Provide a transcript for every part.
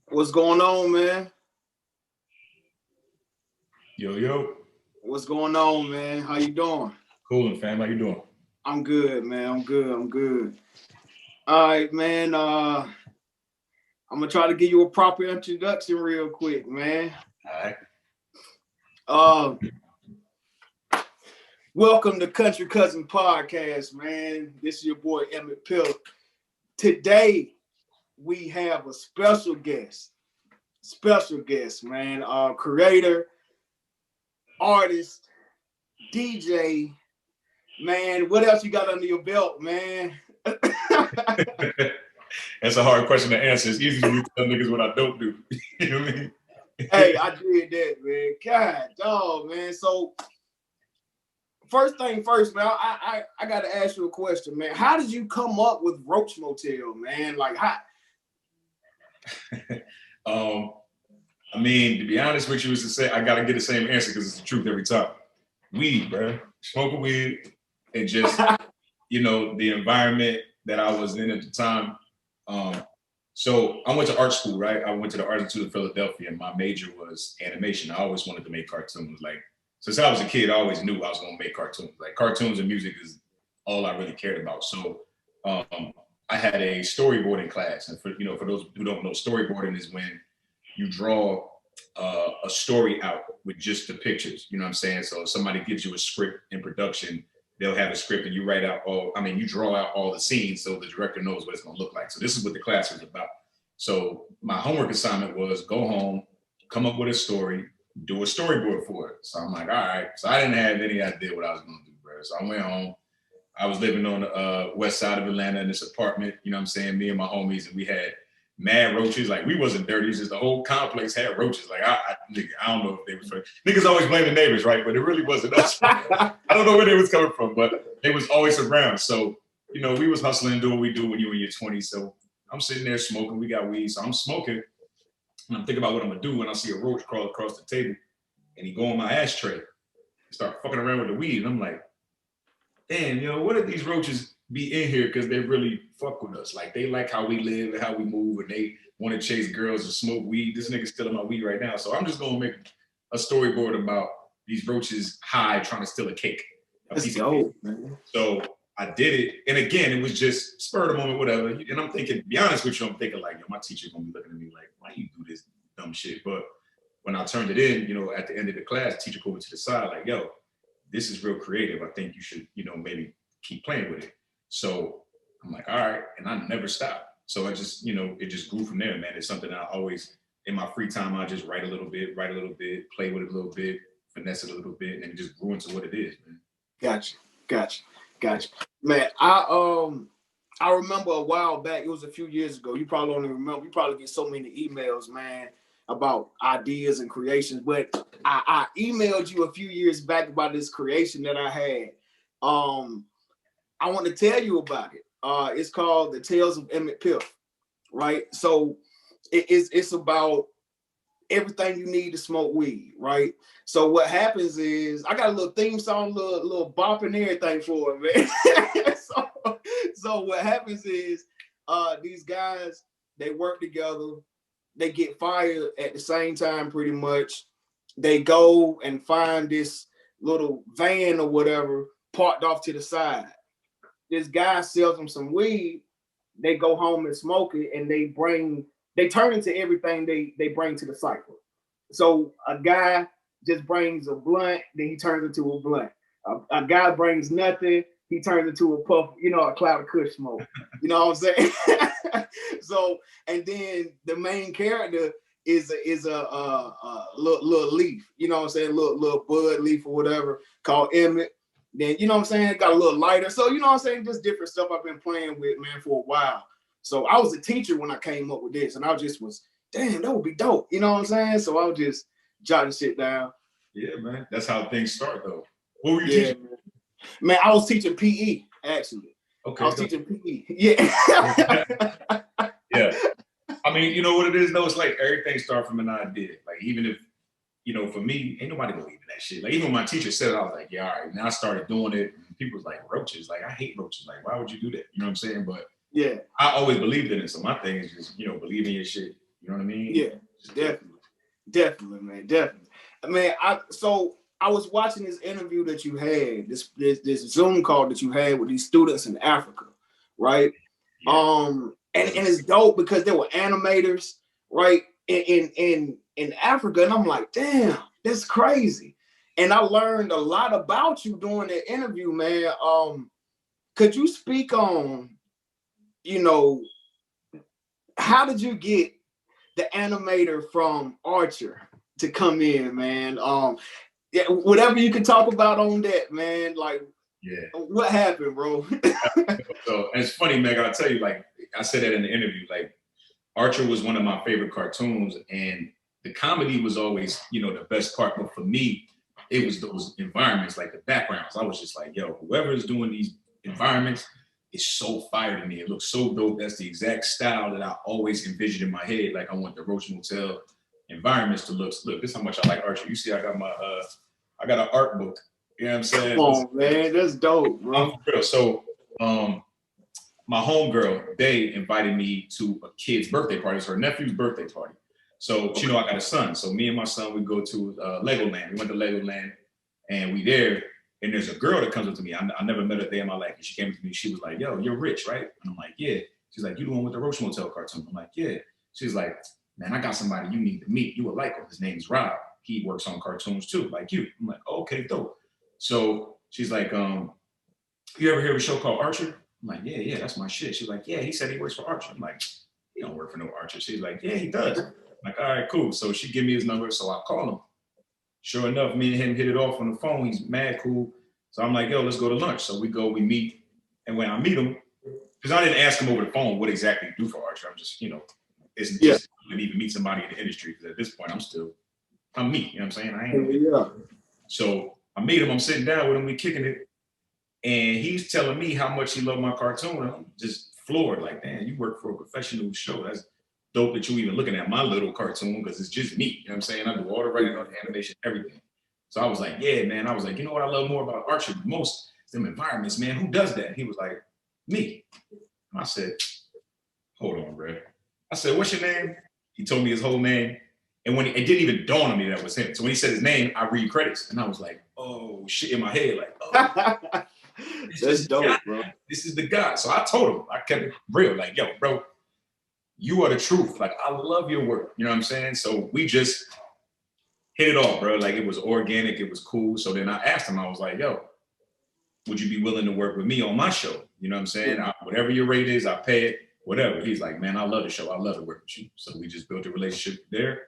What's going on, man? Yo, yo. What's going on, man? How you doing? Coolin', fam. How you doing? I'm good, man. I'm good. I'm good. All right, man. I'm gonna try to give you a proper introduction real quick, man. All right. Uh, Welcome to Kuntry Kuhzinz podcast, man. This is your boy Emmett Pill. Today we have a special guest. Man. Creator, artist, DJ. Man, what else you got under your belt, man? That's a hard question to answer. It's easy for me to tell niggas what I don't do. You know what I mean? Hey, I did that, man. God, dog, man. So, first thing first, man. I gotta ask you a question, man. How did you come up with Roach Motel, man? Like, how? I mean, to be honest with you, is to say I gotta get the same answer because it's the truth every time. Weed, bro. Smoking weed and just the environment that I was in at the time. So I went to art school, right? I went to the Art Institute of Philadelphia, and my major was animation. I always wanted to make cartoons. Like since I was a kid, I always knew I was gonna make cartoons. Like cartoons and music is all I really cared about. So I had a storyboarding class, and for those who don't know, storyboarding is when you draw a story out with just the pictures. You know what I'm saying? So if somebody gives you a script in production, they'll have a script and you write out you draw out all the scenes so the director knows what it's gonna look like. So this is what the class was about. So my homework assignment was go home, come up with a story, do a storyboard for it. So I'm like, all right. So I didn't have any idea what I was gonna do, bro. So I went home. I was living on the west side of Atlanta in this apartment, you know what I'm saying? Me and my homies, and we had mad roaches. Like we wasn't dirty, it's just the whole complex had roaches. Like I don't know if they was niggas always blame the neighbors, right? But it really wasn't us. I don't know where they was coming from, but they was always around. So, we was hustling, doing what we do when you were in your 20s. So I'm sitting there smoking, we got weed. So I'm smoking and I'm thinking about what I'm gonna do when I see a roach crawl across the table and he go on my ashtray and start fucking around with the weed. And I'm like, damn, what if these roaches be in here because they really fuck with us? Like they like how we live and how we move, and they want to chase girls and smoke weed. This nigga's stealing my weed right now. So I'm just gonna make a storyboard about these roaches high trying to steal a cake. That's dope, man. So I did it. And again, it was just spur of the moment, whatever. And I'm thinking, to be honest with you, I'm thinking like, my teacher's gonna be looking at me like, why you do this dumb shit? But when I turned it in, at the end of the class, the teacher pulled me to the side, like, yo, this is real creative. I think you should, maybe keep playing with it. So I'm like, all right. And I never stopped. So I just, it just grew from there, man. It's something I always, in my free time, I just write a little bit, play with it a little bit, finesse it a little bit, and it just grew into what it is, man. Gotcha. Man, I remember a while back, it was a few years ago. You probably only remember, you probably get so many emails, man, about ideas and creations. But I emailed you a few years back about this creation that I had. I want to tell you about it. It's called The Tales of Emmett Pill, right? So it's about everything you need to smoke weed, right? So what happens is I got a little theme song, little bop and everything for it, man. so what happens is these guys, they work together, they get fired at the same time pretty much. They go and find this little van or whatever parked off to the side. This guy sells them some weed. They go home and smoke it, and they turn into everything they bring to the cycle. So a guy just brings a blunt, then he turns into a blunt. A guy brings nothing, he turns into a puff, a cloud of kush smoke. You know what I'm saying? So, and then the main character is a little leaf, you know what I'm saying, little bud leaf or whatever called Emmett. Then, you know what I'm saying, got a little lighter. So, you know what I'm saying, just different stuff I've been playing with, man, for a while. So I was a teacher when I came up with this, and I just was, damn, that would be dope. You know what I'm saying? So I was just jotting shit down. Yeah, man. That's how things start, though. What were you teaching? Man, I was teaching PE, actually. Okay. I was teaching PE. Yeah. Yeah. I mean, you know what it is, though? It's like everything starts from an idea. Like, even if, for me, ain't nobody believing that shit. Like, even when my teacher said it, I was like, yeah, all right. Now I started doing it. And people was like, roaches. Like, I hate roaches. Like, why would you do that? You know what I'm saying? But yeah, I always believed in it. So my thing is just, believe in your shit, You know what I mean? Yeah, definitely, man, definitely. I mean, I was watching this interview that you had, this Zoom call that you had with these students in Africa, right? Yeah. And it's dope because there were animators, right, in Africa, and I'm like, damn, that's crazy. And I learned a lot about you during that interview, man. Could you speak on, you know, how did you get the animator from Archer to come in, man? Yeah, whatever you can talk about on that, man. Like, Yeah. what happened, bro? So and it's funny, Meg. I'll tell you, like I said that in the interview, like Archer was one of my favorite cartoons, and the comedy was always, you know, the best part. But for me, it was those environments, like the backgrounds. I was just like, yo, whoever is doing these environments is so fire to me. It looks so dope. That's the exact style that I always envisioned in my head. Like I want the Roach Motel environments to look. Look, this is how much I like Archer. You see, I got my I got an art book. You know what I'm saying? Come on, man, that's dope, bro. I'm for real. So my homegirl, they invited me to a kid's birthday party. It's her nephew's birthday party. So she know I got a son. So me and my son, we go to Legoland. We went to Legoland and we there. And there's a girl that comes up to me. I never met her a day in my life. And she came to me. She was like, yo, you're rich, right? And I'm like, yeah. She's like, you the one with the Roach Motel cartoon? I'm like, yeah. She's like, man, I got somebody you need to meet. You would like him. His name's Rob. He works on cartoons too, like you. I'm like, oh, okay, dope. So she's like, you ever hear of a show called Archer? I'm like, yeah, that's my shit. She's like, yeah, he said he works for Archer. I'm like, he don't work for no Archer. She's like, yeah, he does. I'm like, all right, cool. So she give me his number, so I call him. Sure enough, me and him hit it off on the phone. He's mad cool. So I'm like, yo, let's go to lunch. So we go, we meet. And when I meet him, because I didn't ask him over the phone what exactly to do for Archer. I'm just, you know, it's just to even meet somebody in the industry. Because at this point, I'm me. You know what I'm saying? I ain't. Yeah. So I meet him. I'm sitting down with him. We kicking it. And he's telling me how much he loved my cartoon. And I'm just floored. Like, man, you work for a professional show. That's dope that you even looking at my little cartoon because it's just me. You know what I'm saying? I do all the writing, all the animation, everything. So I was like, yeah, man. I was like, you know what I love more about Archer the most? Them environments, man. Who does that? He was like, me. I said, hold on, bro. I said, what's your name? He told me his whole name. And when it didn't even dawn on me that was him. So when he said his name, I read credits. And I was like, oh, shit, in my head. Like, oh. That's dope, bro. This is the guy. So I told him, I kept it real. Like, yo, bro, you are the truth. Like, I love your work. You know what I'm saying? So we just hit it off, bro. Like, it was organic. It was cool. So then I asked him, I was like, yo, would you be willing to work with me on my show? You know what I'm saying? Whatever your rate is, I pay it, whatever. He's like, man, I love the show. I love to work with you. So we just built a relationship there.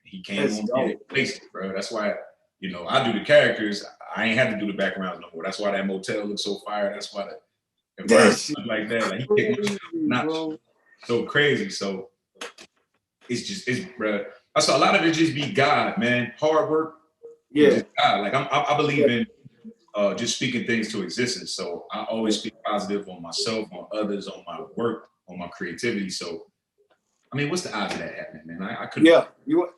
He came on and placed it, bro. That's why, you know, I do the characters. I ain't have to do the backgrounds no more. That's why that motel looks so fire. That's why the environment like that. Like, he kicked my shit notch. So crazy. So it's bro. So a lot of it just be God, man. Hard work. Yeah. Just God. Like I believe in just speaking things to existence. So I always speak positive on myself, on others, on my work, on my creativity. So I mean, what's the odds of that happening, man? I couldn't. Yeah, you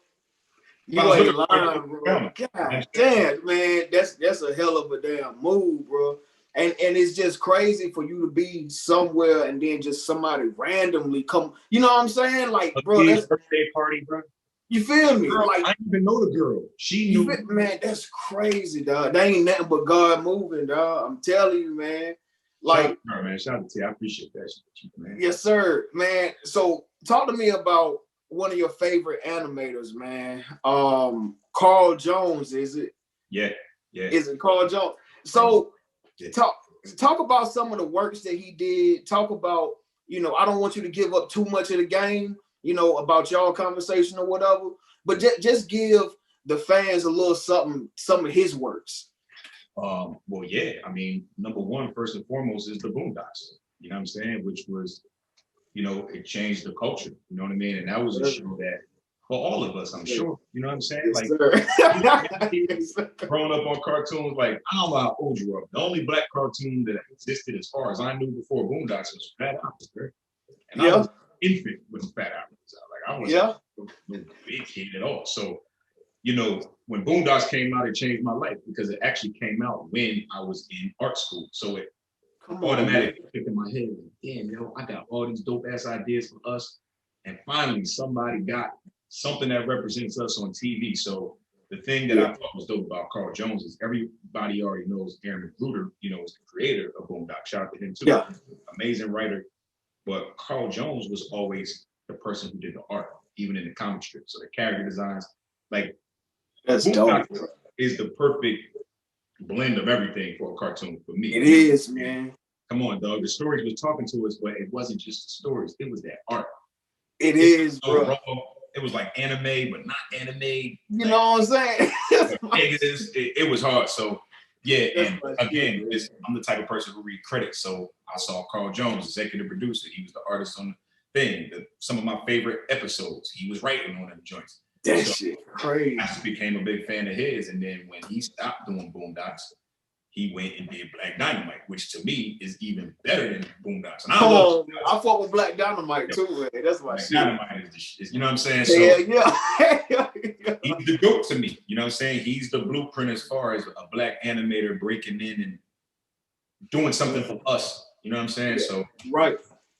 ain't lying, bro. God damn, man, that's a hell of a damn move, bro. And it's just crazy for you to be somewhere and then just somebody randomly come. You know what I'm saying? Like, bro, that's birthday party, bro. You feel me? Girl, like, I didn't even know the girl. She knew. Man, that's crazy, dog. That ain't nothing but God moving, dog. I'm telling you, man. Like, shout out to you. I appreciate that shit, man. Yes, sir, man. So talk to me about one of your favorite animators, man. Carl Jones, is it? Yeah. Is it Carl Jones? So talk about some of the works that he did. Talk about, you know, I don't want you to give up too much of the game, you know, about y'all conversation or whatever, but just give the fans a little something, some of his works. Well, yeah. I mean, number one, first and foremost, is the Boondocks. You know what I'm saying? Which was, you know, it changed the culture. You know what I mean? And that was a show that, for all of us, I'm sure. You know what I'm saying? Yes, like, growing up on cartoons, like, I don't know how old you are. The only black cartoon that existed, as far as I knew before Boondocks, was Fat Albert. Right? And I was an infant when Fat Albert was out. Like, I wasn't no big kid at all. So, you know, when Boondocks came out, it changed my life because it actually came out when I was in art school. So it automatically clicked in my head, like, damn, yo, I got all these dope ass ideas for us. And finally, somebody got something that represents us on TV. So the thing that I thought was dope about Carl Jones is everybody already knows Aaron McGruder, you know, is the creator of Boondock. Shout out to him too. Yeah. Amazing writer. But Carl Jones was always the person who did the art, even in the comic strip. So the character designs, like, That's Boondock dope. is the perfect blend of everything for a cartoon for me. It is, man. Come on, dog. The stories was talking to us, but it wasn't just the stories. It was that art. It is, so bro. raw. It was like anime, but not anime. You like, know what I'm saying? it was hard. So yeah, That's and again, I'm the type of person who read credits. So I saw Carl Jones, executive producer. He was the artist on the thing. Some of my favorite episodes, he was writing on them joints. That shit crazy. I just became a big fan of his. And then when he stopped doing Boondocks, he went and did Black Dynamite, which to me is even better than Boondocks. And I fought with Black Dynamite too, man. That's my shit. Dynamite is the shit. You know what I'm saying? Yeah. He's the GOAT to me. You know what I'm saying? He's the blueprint as far as a black animator breaking in and doing something for us. You know what I'm saying? So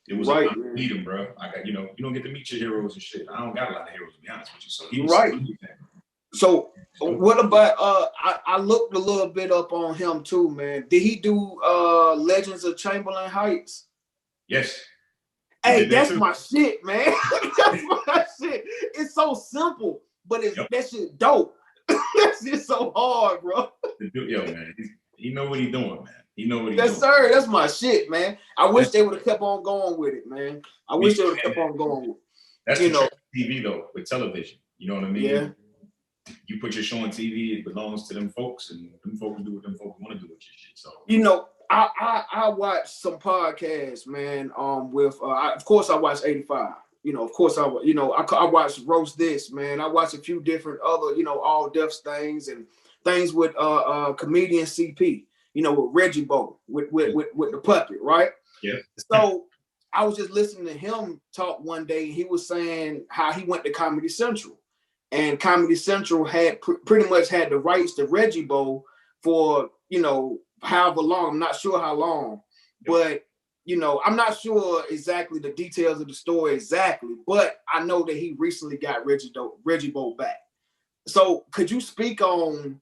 it was right, to meet him, bro. I got, you don't get to meet your heroes and shit. I don't got a lot of heroes, to be honest with you. So he was right. So what about I looked a little bit up on him too, man. Did he do Legends of Chamberlain Heights? Yes. Hey, that's my shit, man. That's my shit. It's so simple, but that shit dope. That shit so hard, bro. Yo, man, he know what he doing, man. He know what he doing. Yes, sir. That's my shit, man. I wish they would have kept on going with it, man. I wish they would have kept on going with it. That's the trick with TV though, with television. You know what I mean? Yeah. You put your show on TV, it belongs to them folks, and them folks do what them folks want to do with your shit. So I watch some podcasts, man. Of course I watch 85. Of course I watch Roast This, man. I watch a few different other, all deaths things and things with comedian CP, with Reggie Bo, with the puppet, right? Yeah. So I was just listening to him talk one day. He was saying how he went to Comedy Central. And Comedy Central had pretty much had the rights to Reggie Bo for, however long. I'm not sure how long, but, I'm not sure exactly the details of the story exactly, but I know that he recently got Reggie Bo back. So could you speak on,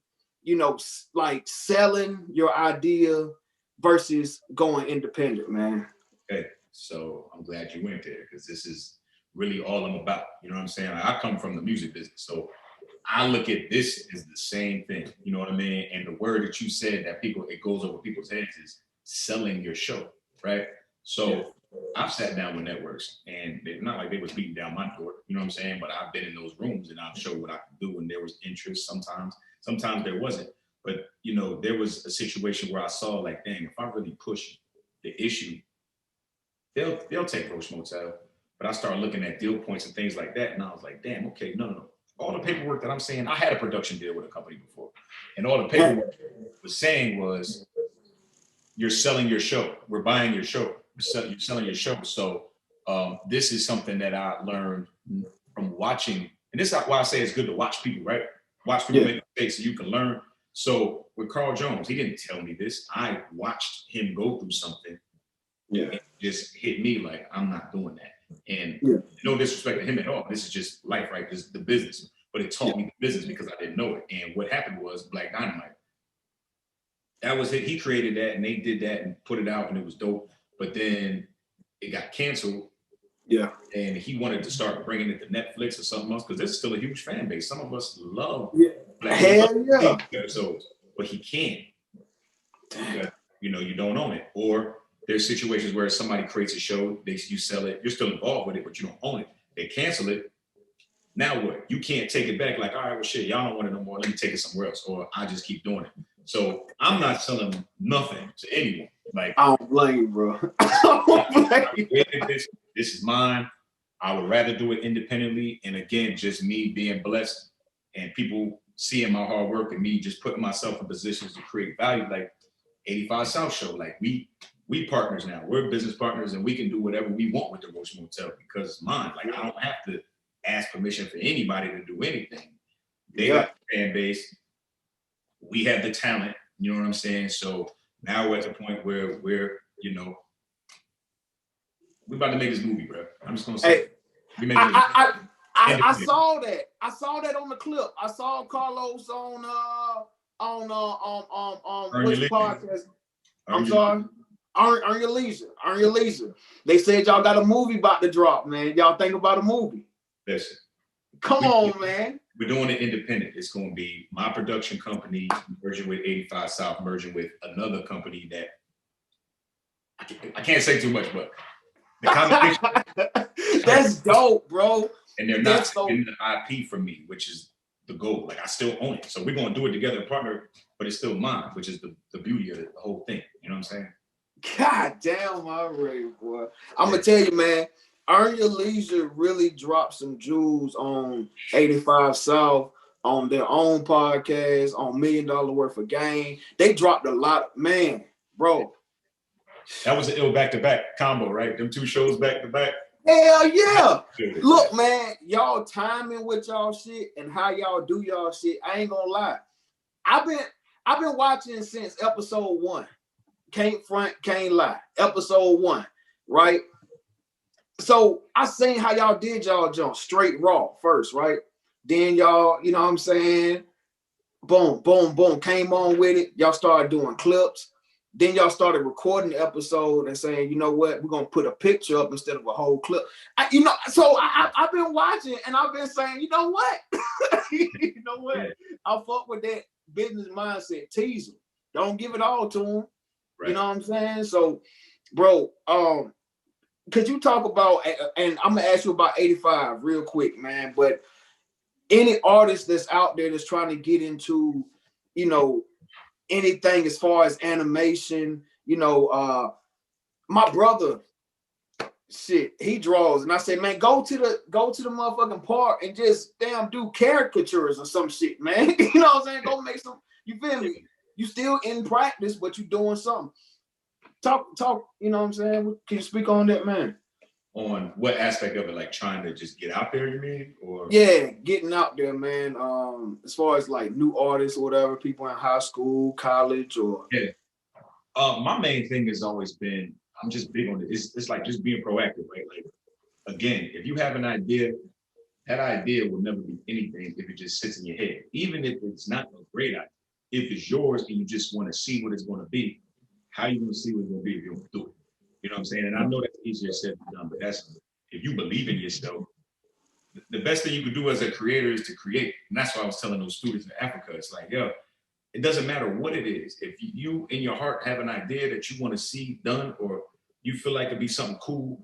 like selling your idea versus going independent, man? Okay, so I'm glad you went there because this is really all I'm about. You know what I'm saying? I come from the music business. So I look at this as the same thing. You know what I mean? And the word that you said that it goes over people's heads is selling your show, right? So I've sat down with networks and it's not like they was beating down my door, you know what I'm saying? But I've been in those rooms and I've showed what I could do and there was interest sometimes there wasn't. But, there was a situation where I saw like, dang, if I really push the issue, they'll take Roach Motel. But I started looking at deal points and things like that. And I was like, damn, okay, no. All the paperwork that I'm saying, I had a production deal with a company before. And all the paperwork was saying was, you're selling your show. We're buying your show. You're selling your show. So this is something that I learned from watching. And this is why I say it's good to watch people, right? Watch people make mistakes so you can learn. So with Carl Jones, he didn't tell me this. I watched him go through something. Yeah. It just hit me like, I'm not doing that. And no disrespect to him at all. This is just life, right? This is the business. But it taught me the business because I didn't know it. And what happened was Black Dynamite. That was it. He created that and they did that and put it out and it was dope. But then it got canceled. Yeah. And he wanted to start bringing it to Netflix or something else because there's still a huge fan base. Some of us love Black episodes, but he can't. Because, you don't own it. Or there's situations where somebody creates a show, you sell it, you're still involved with it, but you don't own it. They cancel it. Now what? You can't take it back like, all right, well, shit, y'all don't want it no more. Let me take it somewhere else. Or I just keep doing it. So I'm not selling nothing to anyone. Like, I don't blame you, bro. I don't blame you. This is mine. I would rather do it independently. And again, just me being blessed and people seeing my hard work and me just putting myself in positions to create value. Like 85 South Show, like we partners now. We're business partners and we can do whatever we want with the Roach Motel because it's mine. Like I don't have to ask permission for anybody to do anything. They got the fan base. We have the talent, you know what I'm saying? So now we're at the point where we're about to make this movie, bro. I'm just gonna say We making it I saw that. I saw that on the clip. I saw Carlos on which podcast? I'm sorry. Earn your leisure. Earn your leisure. They said y'all got a movie about to drop, man. Y'all think about a movie? Listen. Come on, man. We're doing it independent. It's going to be my production company merging with 85 South, merging with another company that I can't say too much, but the combination. That's dope, bro. And they're not getting the IP from me, which is the goal. Like, I still own it. So we're going to do it together in partner, but it's still mine, which is the beauty of the whole thing. You know what I'm saying? God damn, I'm ready, boy. I'm going to tell you, man, Earn Your Leisure really dropped some jewels on 85 South, on their own podcast, on $1 Million Worth of Game. They dropped a lot. Man, bro. That was an ill back-to-back combo, right? Them two shows back-to-back. Hell yeah. Look, man, y'all timing with y'all shit and how y'all do y'all shit, I ain't gonna lie. I've been watching since episode 1. Can't front, can't lie. Episode 1, right? So I seen how y'all did y'all jump straight raw first, right? Then y'all, you know what I'm saying? Boom, boom, boom. Came on with it. Y'all started doing clips. Then y'all started recording the episode and saying, you know what, we're gonna put a picture up instead of a whole clip. I've been watching and I've been saying, you know what? You know what? Yeah. I fuck with that business mindset. Tease them. Don't give it all to them. Right. You know what I'm saying? So, bro, could you talk about, and I'm gonna ask you about 85 real quick, man, but any artist that's out there that's trying to get into, you know, anything as far as animation, you know, my brother, shit, he draws, and I say, man, go to the motherfucking park and just damn do caricatures or some shit, man. You know what I'm saying? Go make some. You feel me? You still in practice, but you doing something. Talk. You know what I'm saying? Can you speak on that, man? On what aspect of it, like trying to just get out there, you mean? Or yeah, getting out there, man. As far as like new artists or whatever, people in high school, college, or my main thing has always been, I'm just big on it. It's like just being proactive, right? Like, again, if you have an idea, that idea will never be anything if it just sits in your head. Even if it's not a great idea, if it's yours and you just want to see what it's going to be, how are you going to see what it's going to be if you don't do it? You know what I'm saying? And I know that's easier said than done, but that's, if you believe in yourself, the best thing you can do as a creator is to create. And that's why I was telling those students in Africa, it's like, yo, it doesn't matter what it is. If you in your heart have an idea that you want to see done, or you feel like it'd be something cool,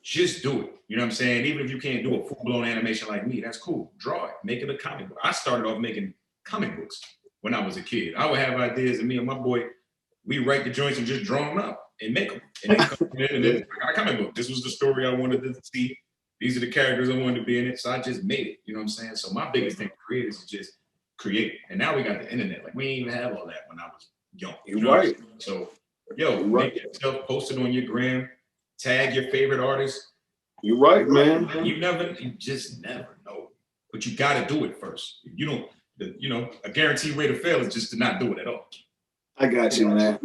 just do it. You know what I'm saying? Even if you can't do a full-blown animation like me, that's cool. Draw it, make it a comic book. I started off making comic books when I was a kid. I would have ideas, and me and my boy, we write the joints and just draw them up and make them. And then come in and then I got a comic book. This was the story I wanted to see. These are the characters I wanted to be in it. So I just made it. You know what I'm saying? So my biggest thing for creators is just create. And now we got the internet. Like, we didn't even have all that when I was young. You know? Right. So, yo, make yourself, post it on your gram, tag your favorite artist. You're right, man. You just never know. But you got to do it first. You don't, a guaranteed way to fail is just to not do it at all. I got you, man.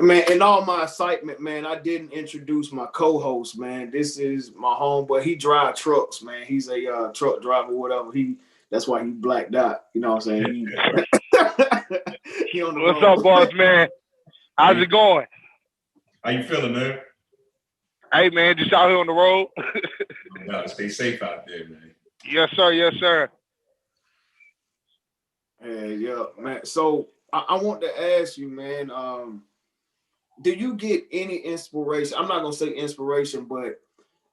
Man, in all my excitement, man, I didn't introduce my co-host, man. This is my homeboy. He drives trucks, man. He's a truck driver, whatever. That's why he blacked out. You know what I'm saying? He on the What's up, boss man? How's it going? How you feeling, man? Hey, man, just out here on the road. Stay safe out there, man. Yes, sir. Yes, sir. Hey, yeah, man. So I want to ask you, man, do you get any inspiration? I'm not going to say inspiration, but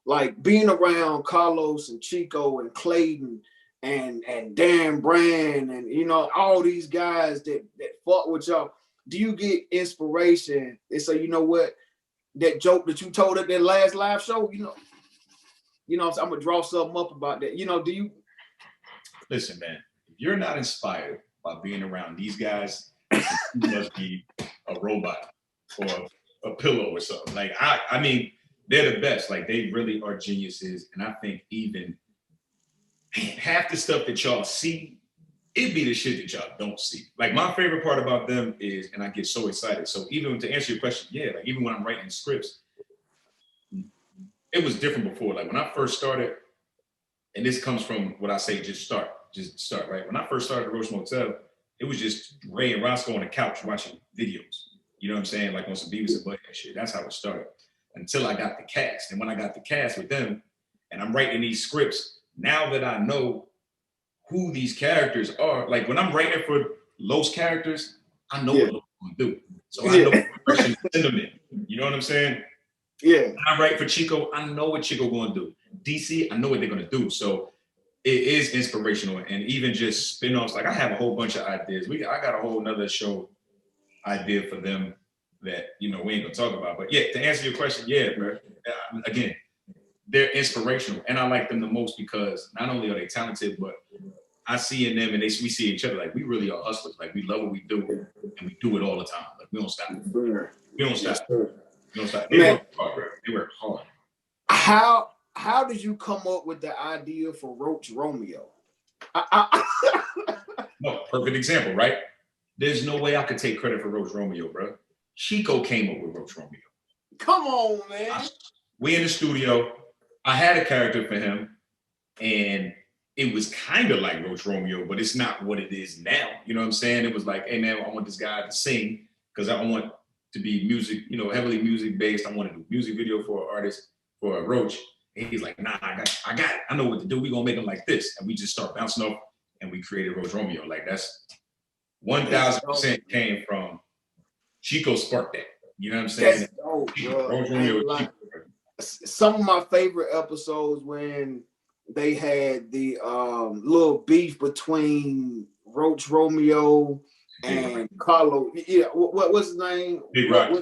like being around Carlos and Chico and Clayton and Dan Brand and, you know, all these guys that fought with y'all, do you get inspiration? They say, you know what, that joke that you told at that last live show, you know, I'm going to draw something up about that. You know, do you? Listen, man, if you're not inspired by being around these guys, you must be a robot or a pillow or something. Like, I mean, they're the best. Like, they really are geniuses. And I think even half the stuff that y'all see, it'd be the shit that y'all don't see. Like, my favorite part about them is, and I get so excited. So even to answer your question, yeah, like even when I'm writing scripts, it was different before. Like when I first started, and this comes from what I say, just start, right? When I first started Roach Motel, it was just Ray and Roscoe on the couch watching videos. You know what I'm saying? Like on some Beavis and Butthead shit. That's how it started. Until I got the cast. And when I got the cast with them, and I'm writing these scripts, now that I know who these characters are, like when I'm writing for Los characters, I know what Los gonna do. So I know what person to send them in. You know what I'm saying? Yeah. When I write for Chico, I know what Chico gonna do. DC, I know what they're gonna do. So it is inspirational, and even just spin-offs. Like I have a whole bunch of ideas. I got a whole nother show idea for them that we ain't gonna talk about. But yeah, to answer your question, yeah, bro. Again, they're inspirational, and I like them the most because not only are they talented, but I see in them, and we see each other like we really are hustlers. Like we love what we do, and we do it all the time. Like we don't stop. We don't stop. We don't stop. They work hard, bro. They work hard. How did you come up with the idea for Roach Romeo? No, perfect example, right? There's no way I could take credit for Roach Romeo, bro. Chico came up with Roach Romeo. Come on, man. We in the studio. I had a character for him, and it was kind of like Roach Romeo, but it's not what it is now. You know what I'm saying? It was like, hey man, I want this guy to sing because I want to be music, heavily music based. I want to do music video for an artist, for a Roach. And he's like, nah, I got it. I know what to do. We're gonna make him like this. And we just start bouncing off and we created Roach Romeo. Like that's 1000% came from Chico sparked that. You know what I'm saying? Roach Romeo was Chico. Some of my favorite episodes when they had the little beef between Roach Romeo and Carlo. Yeah, what's his name? Big Rodney.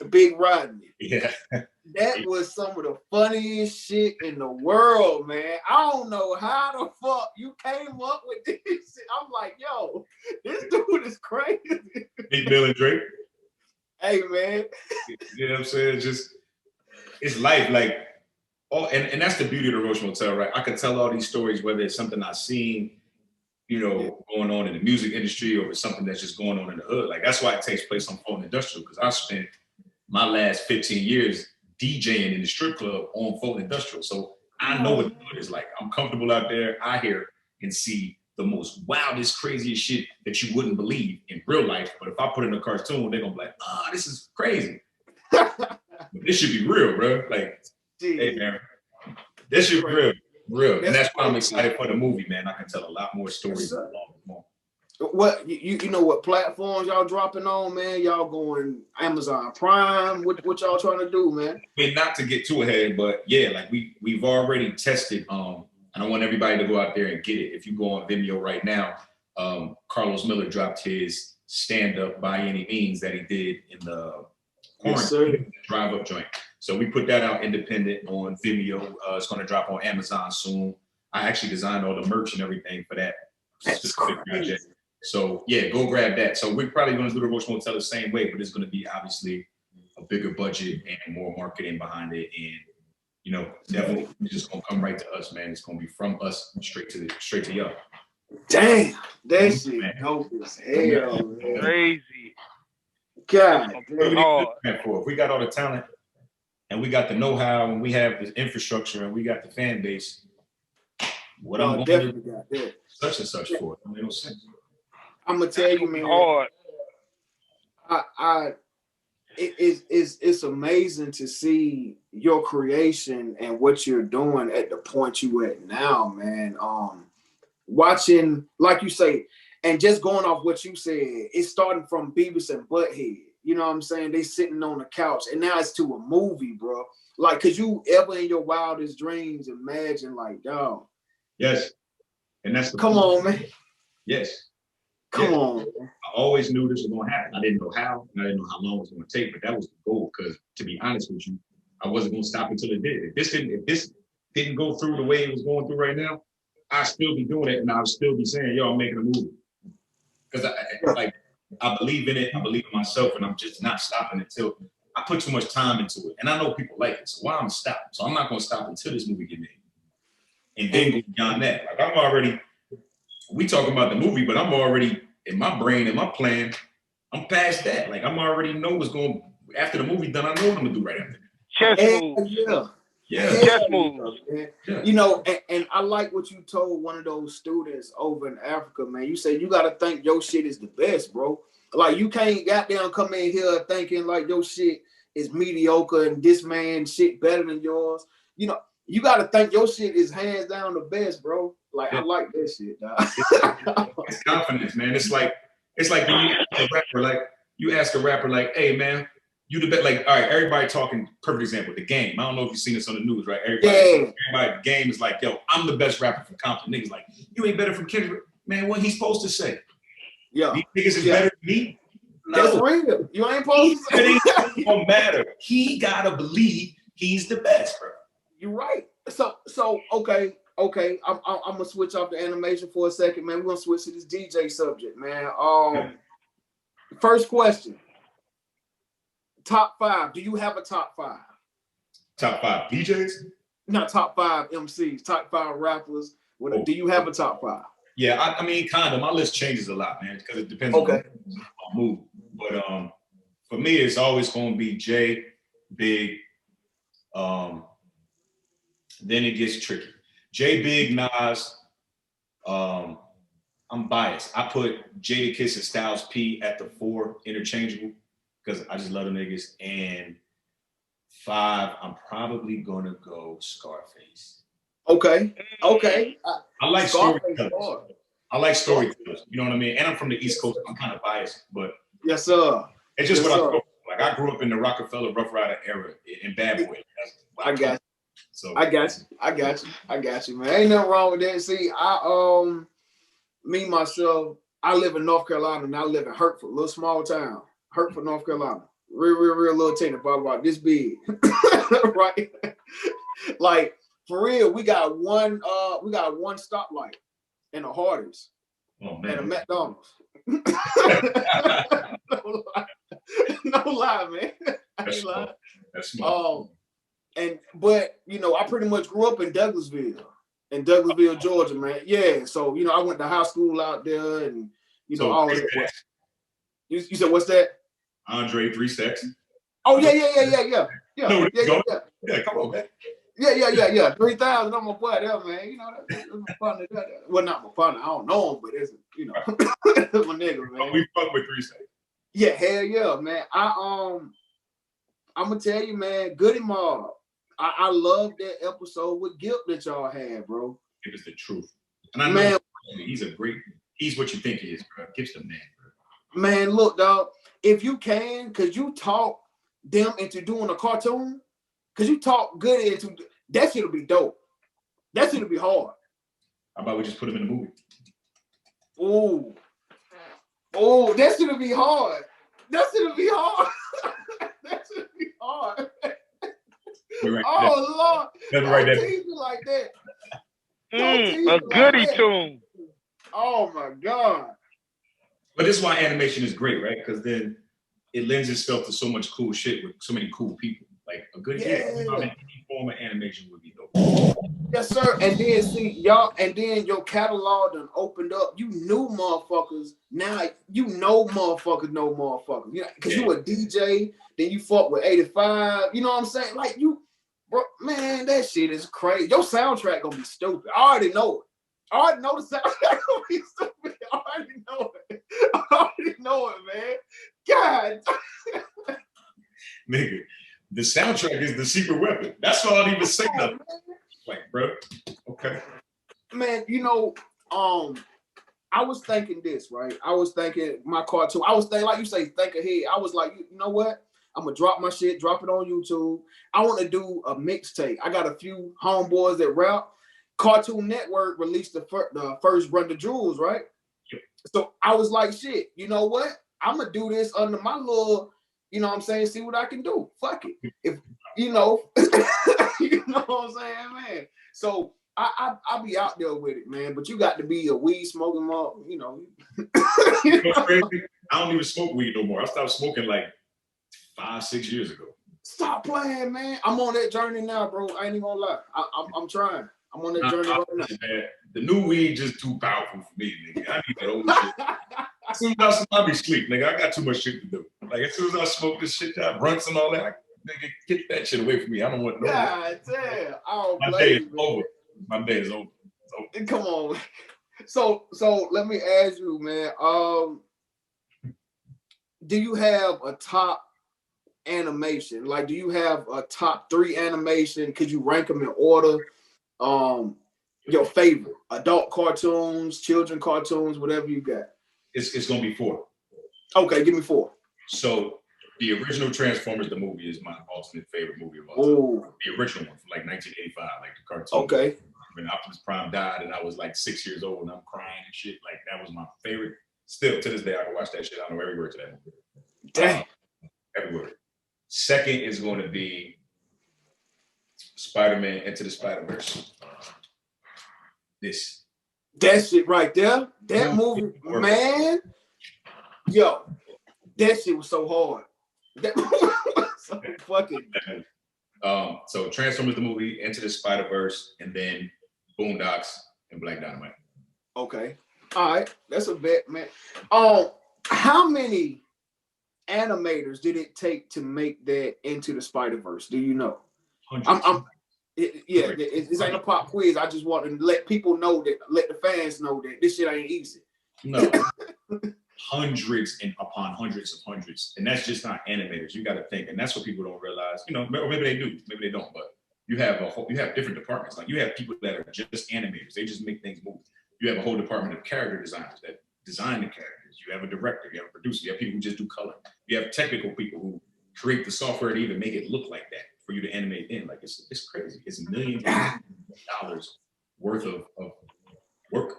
Big Rodney. Yeah. That was some of the funniest shit in the world, man. I don't know how the fuck you came up with this shit. I'm like, yo, this dude is crazy. Big Bill and Drake. Hey, man. You know what I'm saying? It's life. Like, and that's the beauty of the Roach Motel, right? I can tell all these stories, whether it's something I've seen, going on in the music industry, or it's something that's just going on in the hood. Like, that's why it takes place on Fulton Industrial, because I spent my last 15 years DJing in the strip club on Fulton Industrial. So I know what the hood is like. I'm comfortable out there. I hear and see the most wildest, craziest shit that you wouldn't believe in real life. But if I put in a cartoon, they're gonna be like, this is crazy. This should be real, bro. Like, hey man, this should be real. And that's why I'm excited for the movie, man. I can tell a lot more stories. What you know what platforms y'all dropping on, man? Y'all going Amazon Prime? What y'all trying to do, man? I mean, not to get too ahead, but yeah, like we've already tested. And I want everybody to go out there and get it. If you go on Vimeo right now, Carlos Miller dropped his stand-up By Any Means that he did in the quarantine drive-up joint. So we put that out independent on Vimeo. It's going to drop on Amazon soon. I actually designed all the merch and everything for that specific project. So yeah, go grab that. So we're probably going to do the Roach Motel the same way, but it's going to be obviously a bigger budget and more marketing behind it. And definitely it's just going to come right to us, man. It's going to be from us straight to y'all. Damn, that shit dope as hell, man. Crazy. God, if we got all the talent and we got the know-how and we have the infrastructure and we got the fan base, what I'm going to do such and such for it. It makes no sense. I'm gonna tell you, man. It's amazing to see your creation and what you're doing at the point you at now, man. Watching, like you say, and just going off what you said, it's starting from Beavis and Butthead. You know what I'm saying? They sitting on the couch, and now it's to a movie, bro. Like, could you ever in your wildest dreams imagine, like, dog? Yes, and that's the come on, man. Yes. Come on. I always knew this was going to happen. I didn't know how, and I didn't know how long it was going to take, but that was the goal. Because to be honest with you, I wasn't going to stop until it did. If this didn't go through the way it was going through right now, I'd still be doing it, and I'd still be saying, "Yo, I'm making a movie." Because I believe in it. I believe in myself, and I'm just not stopping until I put too much time into it. And I know people like it, so why I'm stopping? So I'm not going to stop until this movie get made, and then go beyond that. Like I'm already. We talking about the movie, but I'm already in my brain and my plan. I'm past that. Like I'm already know what's going after the movie done. I know what I'm gonna do right after that. Chess moves. Yeah. Yeah. Chess moves. Yeah. You know, and I like what you told one of those students over in Africa, man. You said you gotta think your shit is the best, bro. Like you can't goddamn come in here thinking like your shit is mediocre and this man's shit better than yours. You know, you gotta think your shit is hands down the best, bro. Like I like that shit, dog. It's confidence, man. It's like when you ask a rapper, like, hey man, you the best. Like, all right, everybody talking. Perfect example, the game. I don't know if you've seen this on the news, right? Everybody, the game is like, yo, I'm the best rapper from Compton. Niggas like, you ain't better from Kendrick. Man, what he's supposed to say? Yeah, these niggas is better than me. No. That's real. You ain't supposed to say. It don't matter. He gotta believe he's the best, bro. You're right. So okay. I'm gonna switch off the animation for a second, man. We're gonna switch to this DJ subject, man. First question. Top 5. Do you have a top 5? Top 5 DJs? Not top 5 MCs, top 5 rappers. Do you have a top 5? Yeah, I mean, kind of. My list changes a lot, man, because it depends on my mood. But for me, it's always going to be Jay, Big. Then it gets tricky. Jay, Big, Nas. I'm biased. I put Jadakiss and Styles P at the 4, interchangeable, because I just love them niggas. And 5, I'm probably going to go Scarface. Okay. I like storytellers. I like storytellers. You know what I mean? And I'm from the East Coast. I'm kind of biased, but yes, sir. It's just what I grew up. Like I grew up in the Rockefeller Rough Rider era in Bad Boy. I got you. So I got you, man. Ain't nothing wrong with that. See, me myself, I live in North Carolina and I live in Hertford, little small town, Hertford, North Carolina. Real little teeny, probably about this big, right? Like for real, we got one stoplight and a Hardee's and a McDonald's. No lie, man. That's smart. But you know, I pretty much grew up in Douglasville, Georgia, man. Yeah, so you know, I went to high school out there, and you know, all that. You said what's that? Andre 3 Stacks. Oh yeah. Yeah, come on, man. Yeah. 3,000. I'm my boy there, man. You know, that's my partner. Well, not my partner. I don't know him, but it's that's my nigga, man. We fuck with 3 Stacks. Yeah, hell yeah, man. I'm gonna tell you, man. Goody Mob. I love that episode with Gip that y'all had, bro. It was the truth, and I know he's what you think he is, bro. Gip's the man, bro. Man, look, dog. If you can, could you talk them into doing a cartoon? Cause you talk Goody into that shit'll be dope. That shit'll be hard. How about we just put him in the movie? Oh, that shit'll be hard. That shit'll be hard. Right, oh Lord! Don't tease me like that. A Goody tune. Oh my God! But this is why animation is great, right? Because then it lends itself to so much cool shit with so many cool people. Like a good any form of animation would be dope. Yes, sir. And then see y'all, and then your catalog done opened up. You knew motherfuckers. Now you know motherfuckers know motherfuckers. You know, because you a DJ, then you fuck with 85. You know what I'm saying? Like you, bro, man, that shit is crazy. Your soundtrack gonna be stupid. I already know it. I already know the soundtrack gonna be stupid. I already know it, man. God. Nigga, the soundtrack is the secret weapon. That's all I even say nothing. Like, bro, okay. Man, you know, I was thinking this, right? I was thinking my cartoon. I was thinking, like you say, think ahead. I was like, you know what? I'm gonna drop my shit, drop it on YouTube. I want to do a mixtape. I got a few homeboys that rap. Cartoon Network released the first Run the Jewels, right? Yep. So I was like, shit, you know what? I'm gonna do this under my little, you know what I'm saying? See what I can do. Fuck it. If you know, you know what I'm saying, man. So I'll be out there with it, man. But you got to be a weed smoking mom, you know. Crazy? I don't even smoke weed no more. I stopped smoking like 5-6 years ago. Stop playing, man. I'm on that journey now, bro. I ain't even gonna lie. I'm trying. I'm on that journey right now. Man, the new weed just too powerful for me, nigga. I need that old shit. As soon as I be sleep, nigga, I got too much shit to do. Like as soon as I smoke this shit, that blunts and all that, Nigga, get that shit away from me. I don't want no. God damn. I don't My day blame is you, man. over. My day is over. Come on. So let me ask you, man. Do you have a top animation? Like, do you have a top 3 animation? Could you rank them in order? Your favorite adult cartoons, children cartoons, whatever you got. It's gonna be 4. Okay, give me 4. So the original Transformers, the movie, is my ultimate favorite movie of all time. The original one from like 1985, like the cartoon. Okay. When Optimus Prime died and I was like 6 years old and I'm crying and shit, like that was my favorite. Still to this day, I can watch that shit. I know every word to that movie. Damn. Every word. Second is going to be Spider-Man Into the Spider-Verse. That shit right there. That movie, man. Yo, that shit was so hard. That was so fucking. So Transformers the movie, Into the Spider-Verse, and then Boondocks and Black Dynamite. Okay. All right. That's a bet, man. How many animators did it take to make that Into the Spider-Verse? Do you know? It's ain't a pop quiz. I just want to let people know that, let the fans know that this shit ain't easy. No. Hundreds and upon hundreds of hundreds. And that's just not animators. You got to think. And that's what people don't realize. You know, or maybe they do, maybe they don't, but you have different departments. Like you have people that are just animators. They just make things move. You have a whole department of character designers that design the characters. You have a director, you have a producer, you have people who just do color. You have technical people who create the software to even make it look like that for you to animate in. Like it's crazy. It's millions of dollars worth of work.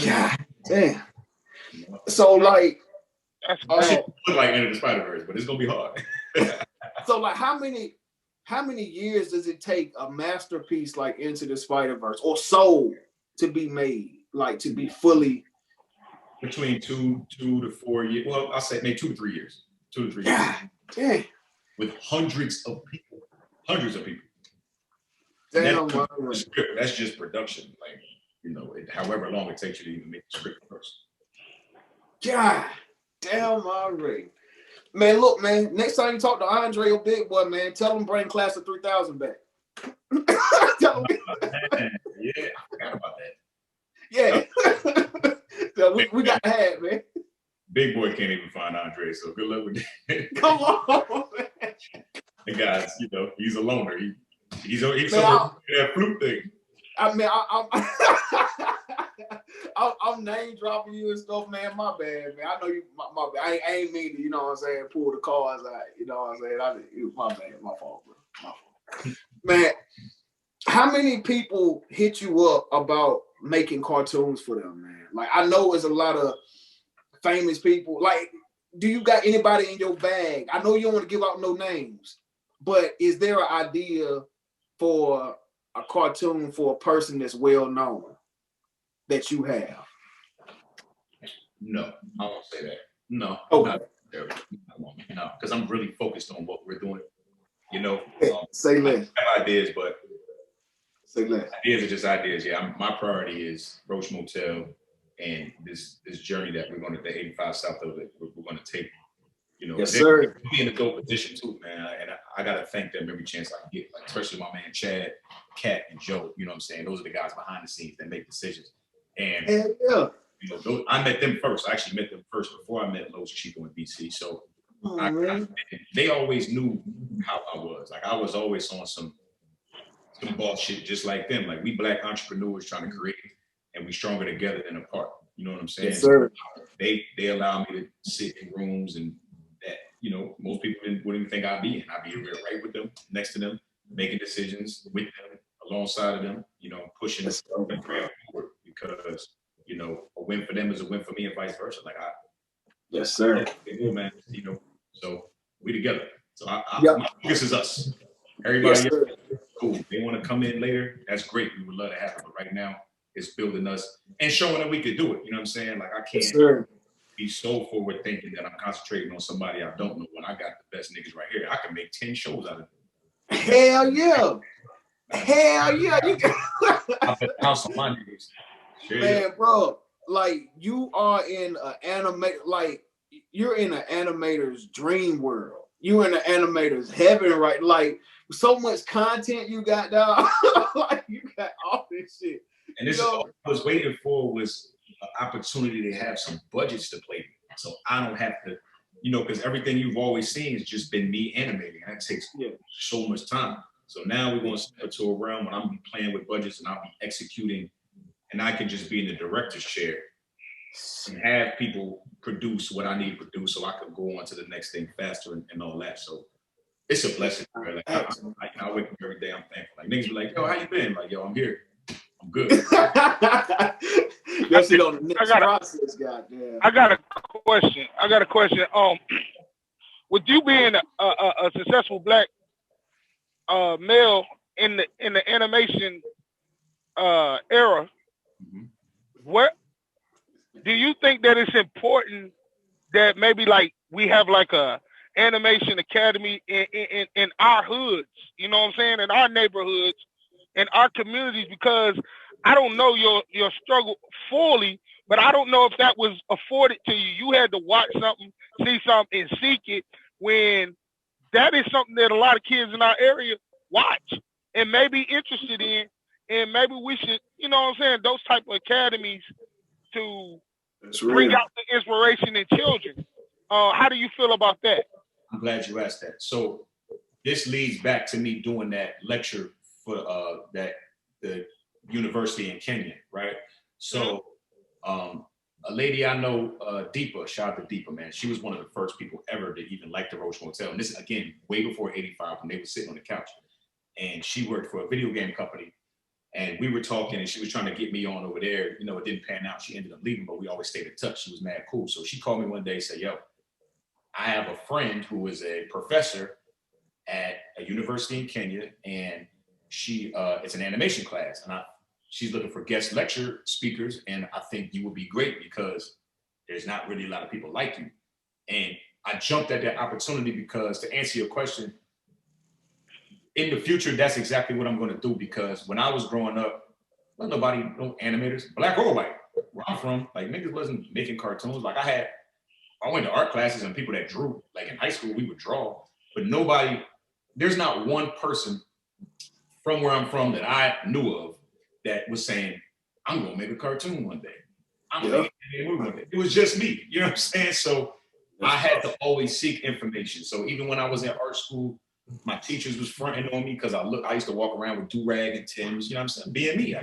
God damn. So like look like Into the Spider-Verse, but it's gonna be hard. So like how many years does it take a masterpiece like Into the Spider-Verse or Soul to be made, like to be fully? Between 2 to 4 years. Well, I'll say maybe 2 to 3 years. 2 to 3 years. Damn. With hundreds of people. Damn, that's just production. Like, you know, however long it takes you to even make the script first. God damn, Andre. Man, look, man, next time you talk to Andre, your big boy, man, tell him bring Class of 3000 back. Tell him. Yeah, I forgot about that. Yeah. So we got to have, man. Big boy can't even find Andre, so good luck with that. Come on, man. The guy's, you know, he's a loner. He's that flute thing. I mean, I'm name dropping you and stuff, man. My bad, man. I know you. My bad. I ain't mean to, you know what I'm saying, pull the cards out. You know what I'm saying? My bad. My fault, bro. My fault. Man, how many people hit you up about making cartoons for them, man? Like, I know it's a lot of famous people. Like, do you got anybody in your bag? I know you don't want to give out no names, but is there an idea for a cartoon for a person that's well known that you have? No, I won't say that. No. Okay. No, because I'm really focused on what we're doing. You know, say less. I have ideas, but say less. Ideas are just ideas. Yeah, my priority is Roach Motel and this journey that we're going to, the 85 South of it, we're going to take. You know, yes, sir. Be in a dope position too, man. And I got to thank them every chance I can get, like, especially my man Chad, Kat, and Joe. You know what I'm saying? Those are the guys behind the scenes that make decisions. And yeah. You know, I met them first. I actually met them first before I met Los Chico in DC. So they always knew how I was. Like, I was always on some boss shit just like them. Like, we Black entrepreneurs trying to create, and we stronger together than apart. You know what I'm saying? Yes, sir. So they allow me to sit in rooms and that, you know, most people wouldn't even think I'd be in. I'd be right with them, next to them, making decisions with them, alongside of them, you know, pushing the brand forward, because, you know, a win for them is a win for me and vice versa. Like, yes, sir. Man, you know, so we together. So my focus is us. Everybody else, cool. They want to come in later, that's great. We would love to have it. But right now, it's building us and showing that we could do it. You know what I'm saying? Like, I can't be so forward thinking that I'm concentrating on somebody I don't know when I got the best niggas right here. I can make 10 shows out of it. Hell yeah. Hell yeah. I've been house on my niggas. Man, bro, like, you are in an animator, like, you're in an animator's dream world. you in the animators heaven, right? Like so much content you got, dog. Like you got all this shit. And this is all I was waiting for was an opportunity to have some budgets to play with. So I don't have to, you know, because everything you've always seen has just been me animating. That takes so much time. So now we're going to step to a realm when I'm playing with budgets and I'll be executing, and I can just be in the director's chair and have people produce what I need to produce so I can go on to the next thing faster and all that. So it's a blessing. Right? Like, I wake up every day, I'm thankful. Like niggas be like, yo, how you been? Like, yo, I'm here. I'm good. That's it on the next process, goddamn. I got a question. With you being a successful black male in the animation era, what do you think that it's important that maybe like we have like a animation academy in our hoods, you know what I'm saying, in our neighborhoods, in our communities? Because I don't know your struggle fully, but I don't know if that was afforded to you. You had to watch something, see something, and seek it, when that is something that a lot of kids in our area watch and may be interested in, and maybe we should, you know what I'm saying, those type of academies to bring out the inspiration in children. How do you feel about that? I'm glad you asked that. So this leads back to me doing that lecture for the university in Kenya, right? So a lady I know, Deepa, shout out to Deepa, man. She was one of the first people ever to even like the Roach Motel. And this is, again, way before 85 when they were sitting on the couch. And she worked for a video game company. And we were talking and she was trying to get me on over there. You know, it didn't pan out. She ended up leaving, but we always stayed in touch. She was mad cool. So she called me one day and said, yo, I have a friend who is a professor at a university in Kenya, and she it's an animation class. And she's looking for guest lecture speakers, and I think you would be great because there's not really a lot of people like you. And I jumped at that opportunity because, to answer your question, in the future, that's exactly what I'm going to do, because when I was growing up, well, nobody, no animators, black or white, where I'm from, like niggas wasn't making cartoons. Like I went to art classes and people that drew, like in high school, we would draw, but nobody, there's not one person from where I'm from that I knew of that was saying, I'm gonna make a cartoon one day. I'm gonna make a movie one day. It was just me, you know what I'm saying? So I had to always seek information. So even when I was in art school, my teachers was fronting on me because I used to walk around with do-rag and Timbs, you know what I'm saying? Being me.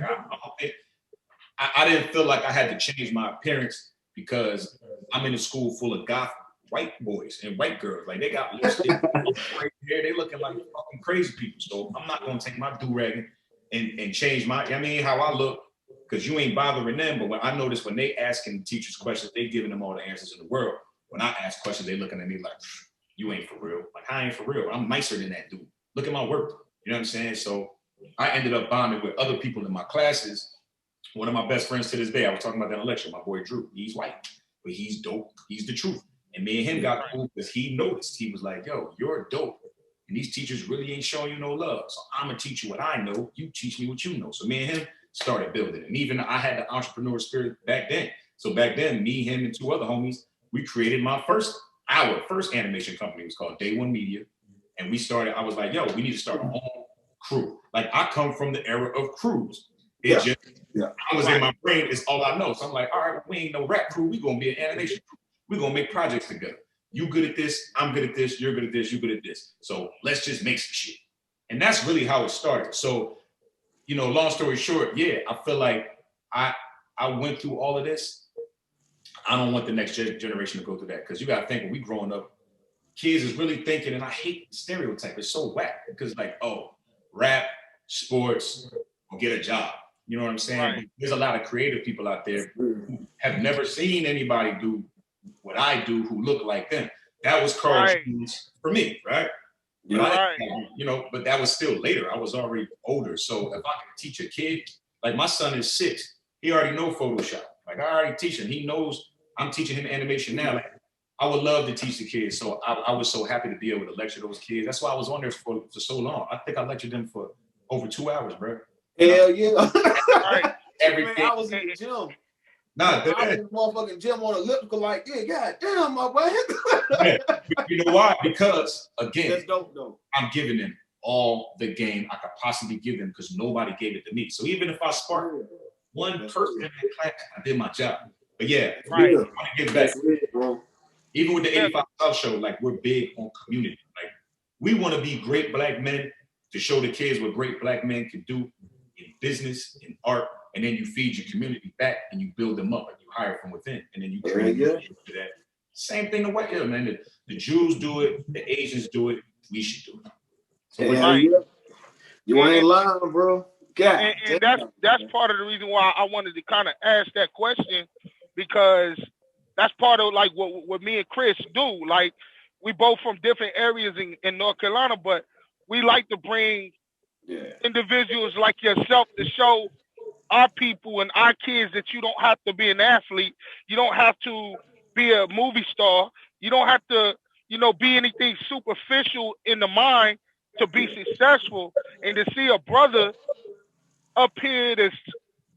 I didn't feel like I had to change my appearance because I'm in a school full of goth white boys and white girls. Like they got lipstick right here. They looking like fucking crazy people. So I'm not gonna take my do-rag and change how I look, because you ain't bothering them. But when I notice when they asking teachers questions, they giving them all the answers in the world. When I ask questions, they looking at me like, you ain't for real. Like, I ain't for real. I'm nicer than that dude. Look at my work. You know what I'm saying? So I ended up bonding with other people in my classes. One of my best friends to this day, I was talking about that in a lecture, my boy Drew. He's white, but he's dope. He's the truth. And me and him got cool because he noticed. He was like, yo, you're dope. And these teachers really ain't showing you no love. So I'm going to teach you what I know. You teach me what you know. So me and him started building. And even I had the entrepreneur spirit back then. So back then, me, him, and two other homies, we created our first animation company. It was called Day One Media. And we started, I was like, yo, we need to start our own crew. Like, I come from the era of crews. I was in my brain, it's all I know. So I'm like, all right, we ain't no rap crew. We gonna be an animation crew. We gonna make projects together. You good at this, I'm good at this, you're good at this, you're good at this. So let's just make some shit. And that's really how it started. So, you know, long story short, I feel like I went through all of this. I don't want the next generation to go through that, because you gotta think, when we growing up, kids is really thinking, and I hate the stereotype, it's so whack, because like, oh, rap, sports, or get a job. You know what I'm saying? Right. There's a lot of creative people out there who have never seen anybody do what I do who look like them. That was Carl Jones for me, right? You know, but that was still later. I was already older. So if I could teach a kid, like my son is 6, he already know Photoshop. Like I already teach him. He knows I'm teaching him animation now. Like, I would love to teach the kids. So I was so happy to be able to lecture those kids. That's why I was on there for so long. I think I lectured them for over 2 hours, bro. Hell yeah. Everything. Man, I was in the gym. Nah, I was in the motherfucking gym on elliptical like, yeah, god damn, my boy. yeah. You know why? Because again, That's dope though. I'm giving them all the game I could possibly give them because nobody gave it to me. So even if I spark one person in that class, I did my job. But yeah, Right. I want to give back. Bro. Even with the 85 South show, like we're big on community. Like we want to be great black men to show the kids what great black men can do in business, in art, and then you feed your community back and you build them up and you hire from within, and then you train them to that. Same thing the white man. The Jews do it, the Asians do it. We should do it. So you ain't lying, bro. God, and that's part of the reason why I wanted to kind of ask that question, because that's part of like what me and Chris do. Like we both from different areas in North Carolina, but we like to bring individuals like yourself to show our people and our kids that you don't have to be an athlete. You don't have to be a movie star. You don't have to, be anything superficial in the mind to be successful. And to see a brother up here that's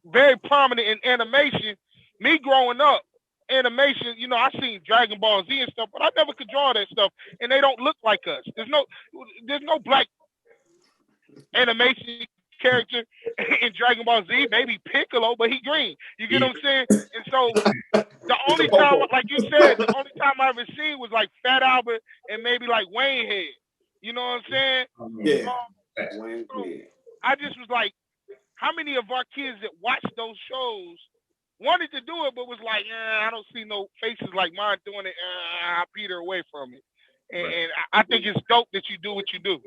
very prominent in animation, me growing up, animation, I seen Dragon Ball Z and stuff, but I never could draw that stuff. And they don't look like us. There's no black animation character in Dragon Ball Z, maybe Piccolo, but he green. You get what I'm saying? And so the only time, like you said, the only time I ever seen was like Fat Albert and maybe like Wayne Head. You know what I'm saying? Yeah. So I just was like, how many of our kids that watched those shows wanted to do it, but was like, I don't see no faces like mine doing it. I peter away from it. And I think it's dope that you do what you do.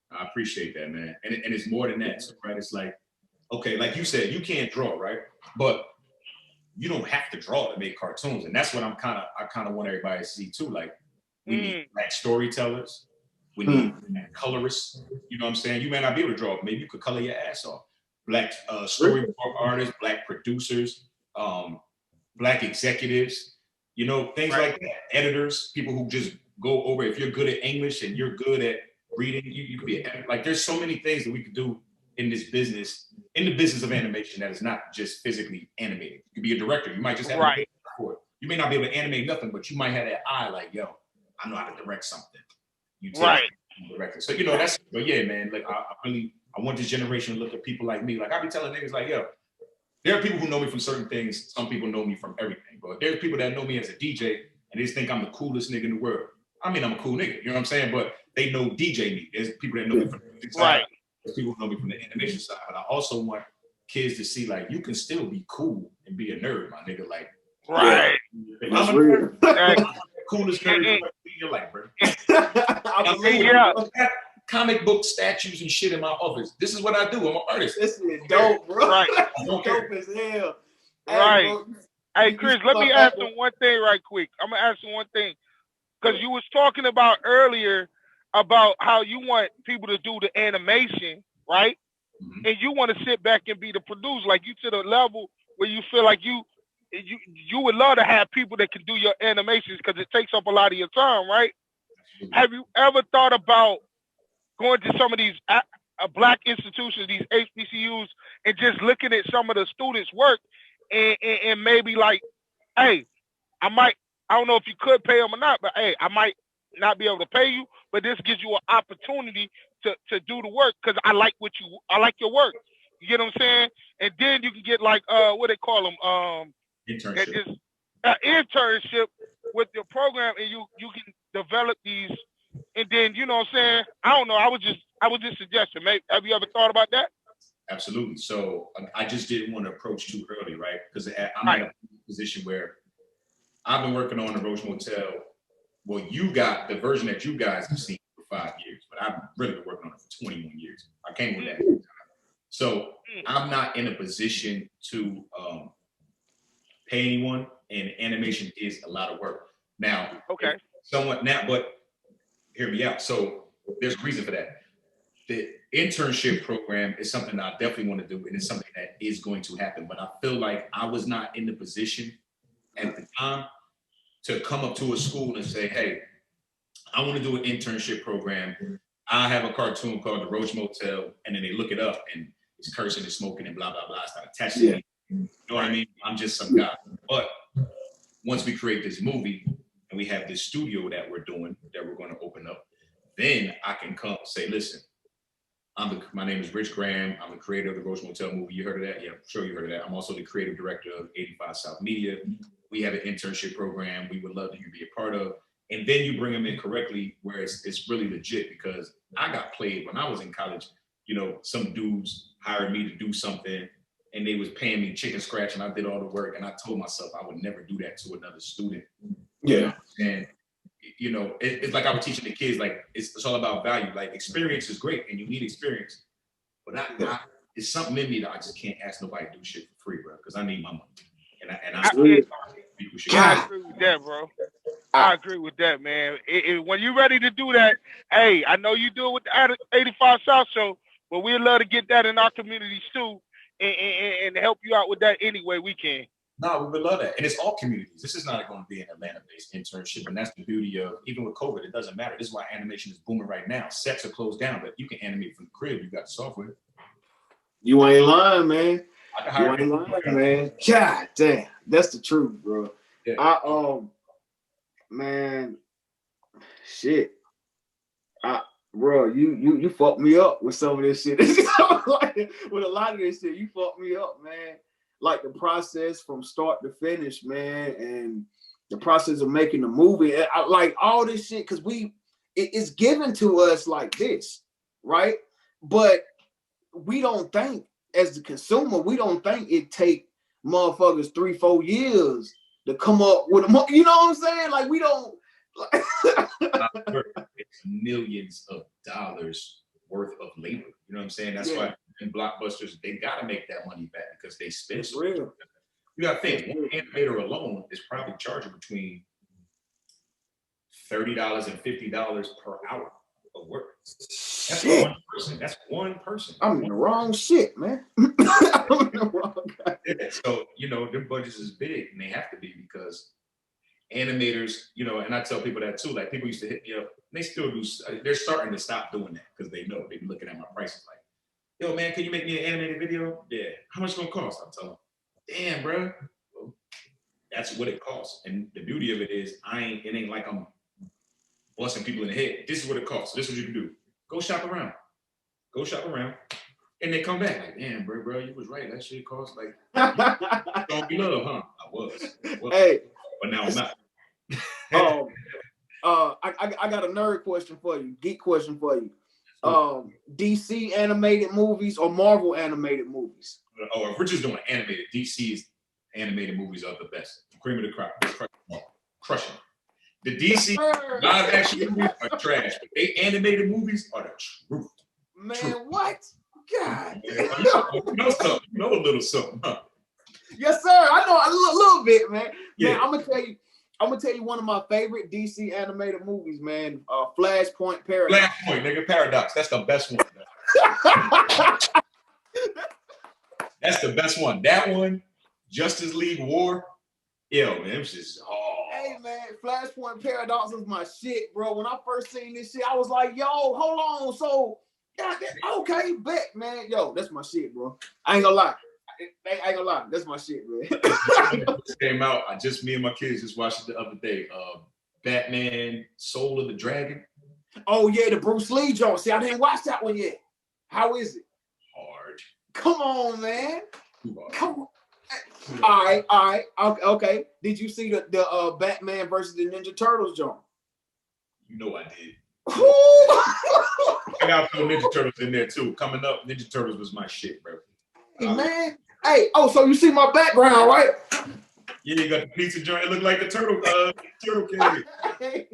I appreciate that, man. And it's more than that, right? It's like, okay, like you said, you can't draw, right? But you don't have to draw to make cartoons. And that's what I kind of want everybody to see too. Like we need black storytellers. We need colorists. You know what I'm saying? You may not be able to draw, but maybe you could color your ass off. Black storyboard artists, black producers, black executives, things like that. Editors, people who just go over. If you're good at English and you're good at reading, you could be like, there's so many things that we could do in this business, in the business of animation, that is not just physically animated. You could be a director. You might just have a for it. You may not be able to animate nothing, but you might have that eye like, yo, I know how to direct something. You take director. So that's, but yeah, man, like I want this generation to look at people like me. Like I be telling niggas like, yo, there are people who know me from certain things. Some people know me from everything, but there's people that know me as a DJ and they just think I'm the coolest nigga in the world. I mean, I'm a cool nigga, you know what I'm saying? But they know DJ me. There's people that know me from the music side. There's people who know me from the animation side. But I also want kids to see like you can still be cool and be a nerd, my nigga. Like, I'm the coolest nerd in your life, bro. I got comic book statues and shit in my office. This is what I do. I'm an artist. This is dope, bro. Right. Dope as hell. Right. Hey, Chris, let me ask him one thing right quick. I'm gonna ask him one thing. Because you was talking about earlier about how you want people to do the animation, right? Mm-hmm. And you want to sit back and be the producer, like you to the level where you feel like you would love to have people that can do your animations because it takes up a lot of your time, right? Mm-hmm. Have you ever thought about going to some of these black institutions, these HBCUs, and just looking at some of the students' work and maybe like, hey, I don't know if you could pay them or not, but hey, I might not be able to pay you, but this gives you an opportunity to do the work because I like your work. You get what I'm saying? And then you can get like what they call them, internship. Internship with your program, and you can develop these. And then you know what I'm saying? I don't know. I was just suggesting. Maybe have you ever thought about that? Absolutely. So I just didn't want to approach too early, right? Because I'm in a position where I've been working on the Roach Motel. Well, you got the version that you guys have seen for 5 years, but I've really been working on it for 21 years. I came with that. So I'm not in a position to pay anyone, and animation is a lot of work. Now, but hear me out. So there's a reason for that. The internship program is something that I definitely want to do, and it's something that is going to happen. But I feel like I was not in the position at the time to come up to a school and say, hey, I want to do an internship program. I have a cartoon called the Roach Motel, and then they look it up and it's cursing and smoking and blah, blah, blah. It's not attached to me. You know what I mean? I'm just some guy. But once we create this movie and we have this studio that we're doing, that we're going to open up, then I can come say, listen, my name is Rich Graham. I'm the creator of the Roach Motel movie. You heard of that? Yeah, I'm sure you heard of that. I'm also the creative director of 85 South Media. We have an internship program we would love you to be a part of. And then you bring them in correctly where it's really legit, because I got played when I was in college. You know, some dudes hired me to do something and they was paying me chicken scratch and I did all the work, and I told myself I would never do that to another student. Yeah. And you know, it's like I was teaching the kids, like it's all about value. Like experience is great and you need experience, but it's something in me that I just can't ask nobody to do shit for free, bro, because I need my money. I agree with that, bro. I agree with that, man. When you're ready to do that, hey, I know you do it with the 85 South Show, but we'd love to get that in our communities too, and help you out with that any way we can. No, we would love that. And it's all communities. This is not going to be an Atlanta-based internship. And that's the beauty of, even with COVID, it doesn't matter. This is why animation is booming right now. Sets are closed down, but you can animate from the crib. You got the software. You ain't lying, man. You ain't lying, man. God damn. That's the truth, bro. Yeah. Man, shit. Bro, you fucked me up with some of this shit. With a lot of this shit, you fucked me up, man. Like the process from start to finish, man, and the process of making the movie, like all this shit, because it's given to us like this, right? But we don't think, as the consumer, we don't think it take motherfuckers 3-4 years to come up with you know what I'm saying? Like we don't. It's millions of dollars worth of labor. You know what I'm saying? That's why in blockbusters they gotta make that money back, because they spend so much. You gotta think, one animator alone is probably charging between $30 and $50 per hour of work. That's one person. That's one person. I'm in the wrong shit, man. I'm in the wrong guy. So you know, their budgets is big, and they have to be, because animators, you know, and I tell people that too. Like people used to hit me up, they still do. They're starting to stop doing that because they know they've been looking at my prices like, yo, man, can you make me an animated video? Yeah. How much it's gonna cost? I'm telling them, damn, bro. Well, that's what it costs. And the beauty of it is, it ain't like I'm busting people in the head. This is what it costs. This is what you can do. Go shop around. Go shop around. And they come back like, damn, bro, you was right. That shit cost like, don't be love, huh? I was. Hey. But now I'm not. I got a nerd question for you, geek question for you. DC animated movies or Marvel animated movies? Oh, if we're just doing animated, DC's animated movies are the best. Cream of the crop, crushing. The DC live action movies are trash, but they animated movies are the truth. Man, what? God. You know something. You know a little something, huh? Yes, sir. I know a little bit, man. Yeah. Man, I'm gonna tell you one of my favorite DC animated movies, man. Flashpoint Paradox. Flashpoint, nigga, Paradox. That's the best one. That's the best one. That one, Justice League War. Yo, man, it's just Hey, man, Flashpoint Paradox was my shit, bro. When I first seen this shit, I was like, yo, hold on. So, okay, bet, man. Yo, that's my shit, bro. I ain't gonna lie. That's my shit, man. It came out. Me and my kids just watched it the other day. Batman, Soul of the Dragon. Oh yeah, the Bruce Lee joint. See, I didn't watch that one yet. How is it? Hard. Come on, man. Come on. All right. Okay. Did you see the Batman versus the Ninja Turtles joint? You know I did. I got some Ninja Turtles in there too. Coming up, Ninja Turtles was my shit, bro. Hey, man. Hey, so you see my background, right? Yeah, you got the pizza joint. It looked like the turtle cake.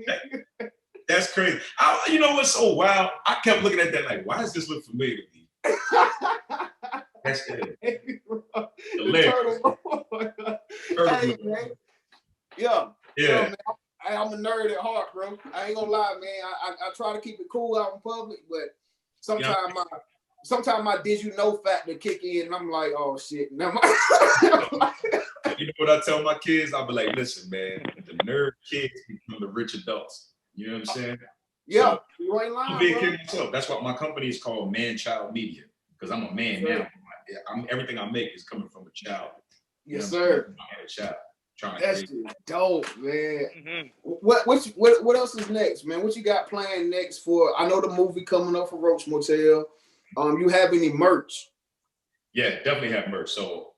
That's crazy. You know what's so wild? I kept looking at that like, why does this look familiar to me? That's it. Hey, man. Yeah. Man, I'm a nerd at heart, bro. I ain't gonna lie, man. I try to keep it cool out in public, but sometimes my did you know factor kick in, and I'm like, oh shit. You know what I tell my kids? I'll be like, listen, man, the nerd kids become the rich adults. You know what I'm saying? Yeah, so, you ain't lying. I'm being kid myself. That's why my company is called Man Child Media, because I'm a man now. Everything I make is coming from a child. Yes, sir. I had a child trying to That's create. just dope, man. Mm-hmm. What else is next, man? What you got planned next for? I know the movie coming up for Roach Motel. You have any merch? Yeah, definitely have merch. So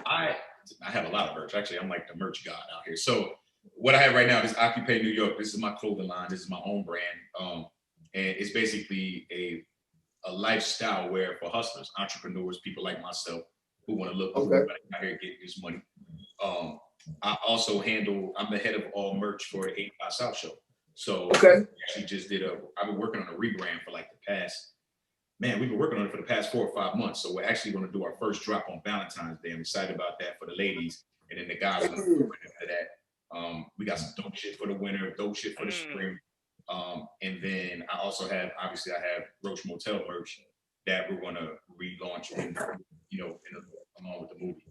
I have a lot of merch. Actually, I'm like the merch god out here. So what I have right now is Occupy New York. This is my clothing line. This is my own brand. And it's basically a lifestyle wear for hustlers, entrepreneurs, people like myself who want to look out here getting this money. I also I'm the head of all merch for the 85 South show. So we actually just I've been working on a rebrand for like the past, we've been working on it for the past 4 or 5 months. So we're actually going to do our first drop on Valentine's Day. I'm excited about that for the ladies. And then the guys are going to do after that. We got some dope shit for the winter, dope shit for the spring. And then I also have Roach Motel merch that we're going to relaunch along with the movie.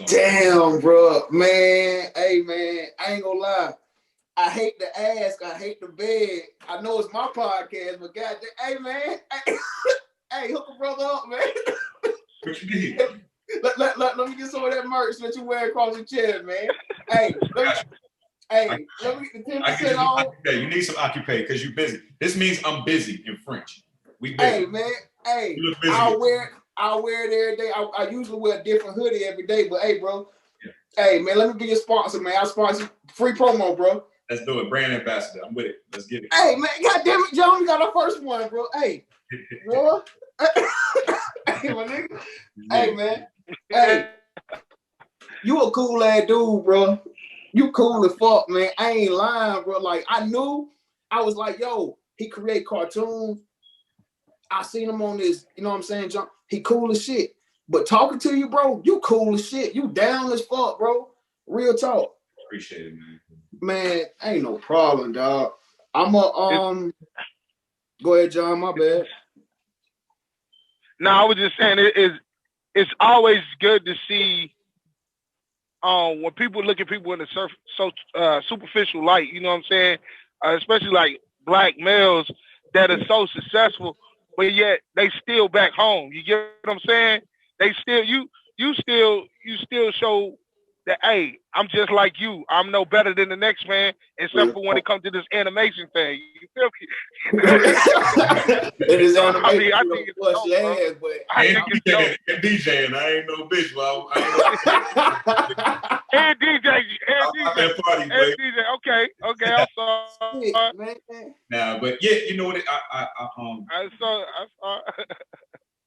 Damn, bro, man. Hey, man, I ain't gonna lie. I hate to ask. I hate to beg. I know it's my podcast, but goddamn, hey, man. Hey, hook a brother up, man. What you need? Let me get some of that merch that you wear across your chest, man. Hey, let me get the 10% off. You need some Occupy because you're busy. This means I'm busy in French. We busy. Hey, man. Hey, I'll wear it every day. I usually wear a different hoodie every day, but hey, bro. Yeah. Hey, man, let me be your sponsor, man. I'll sponsor free promo, bro. Let's do it. Brand ambassador. I'm with it. Let's get it. Hey, man. God damn it, John. We got our first one, bro. Hey. Bro. Hey, my nigga. Hey, man. Hey. You a cool ass dude, bro. You cool as fuck, man. I ain't lying, bro. Like, I was like, yo, he create cartoons. I seen him on this, you know what I'm saying, John? He cool as shit. But talking to you, bro, you cool as shit. You down as fuck, bro. Real talk. Appreciate it, man. Man, ain't no problem, dog. Go ahead, John, my bad. No, I was just saying it's always good to see when people look at people in a superficial light, you know what I'm saying? Especially like black males that are so successful, but yet they still back home. You get what I'm saying? They still you still show that, hey, I'm just like you. I'm no better than the next man, except for when it comes to this animation thing. You feel me? It is animation. I think it's dope, ass, but I ain't DJing. I ain't no bitch. Well, and DJ. Okay. I'm sorry. Nah, but yeah, you know what? I saw.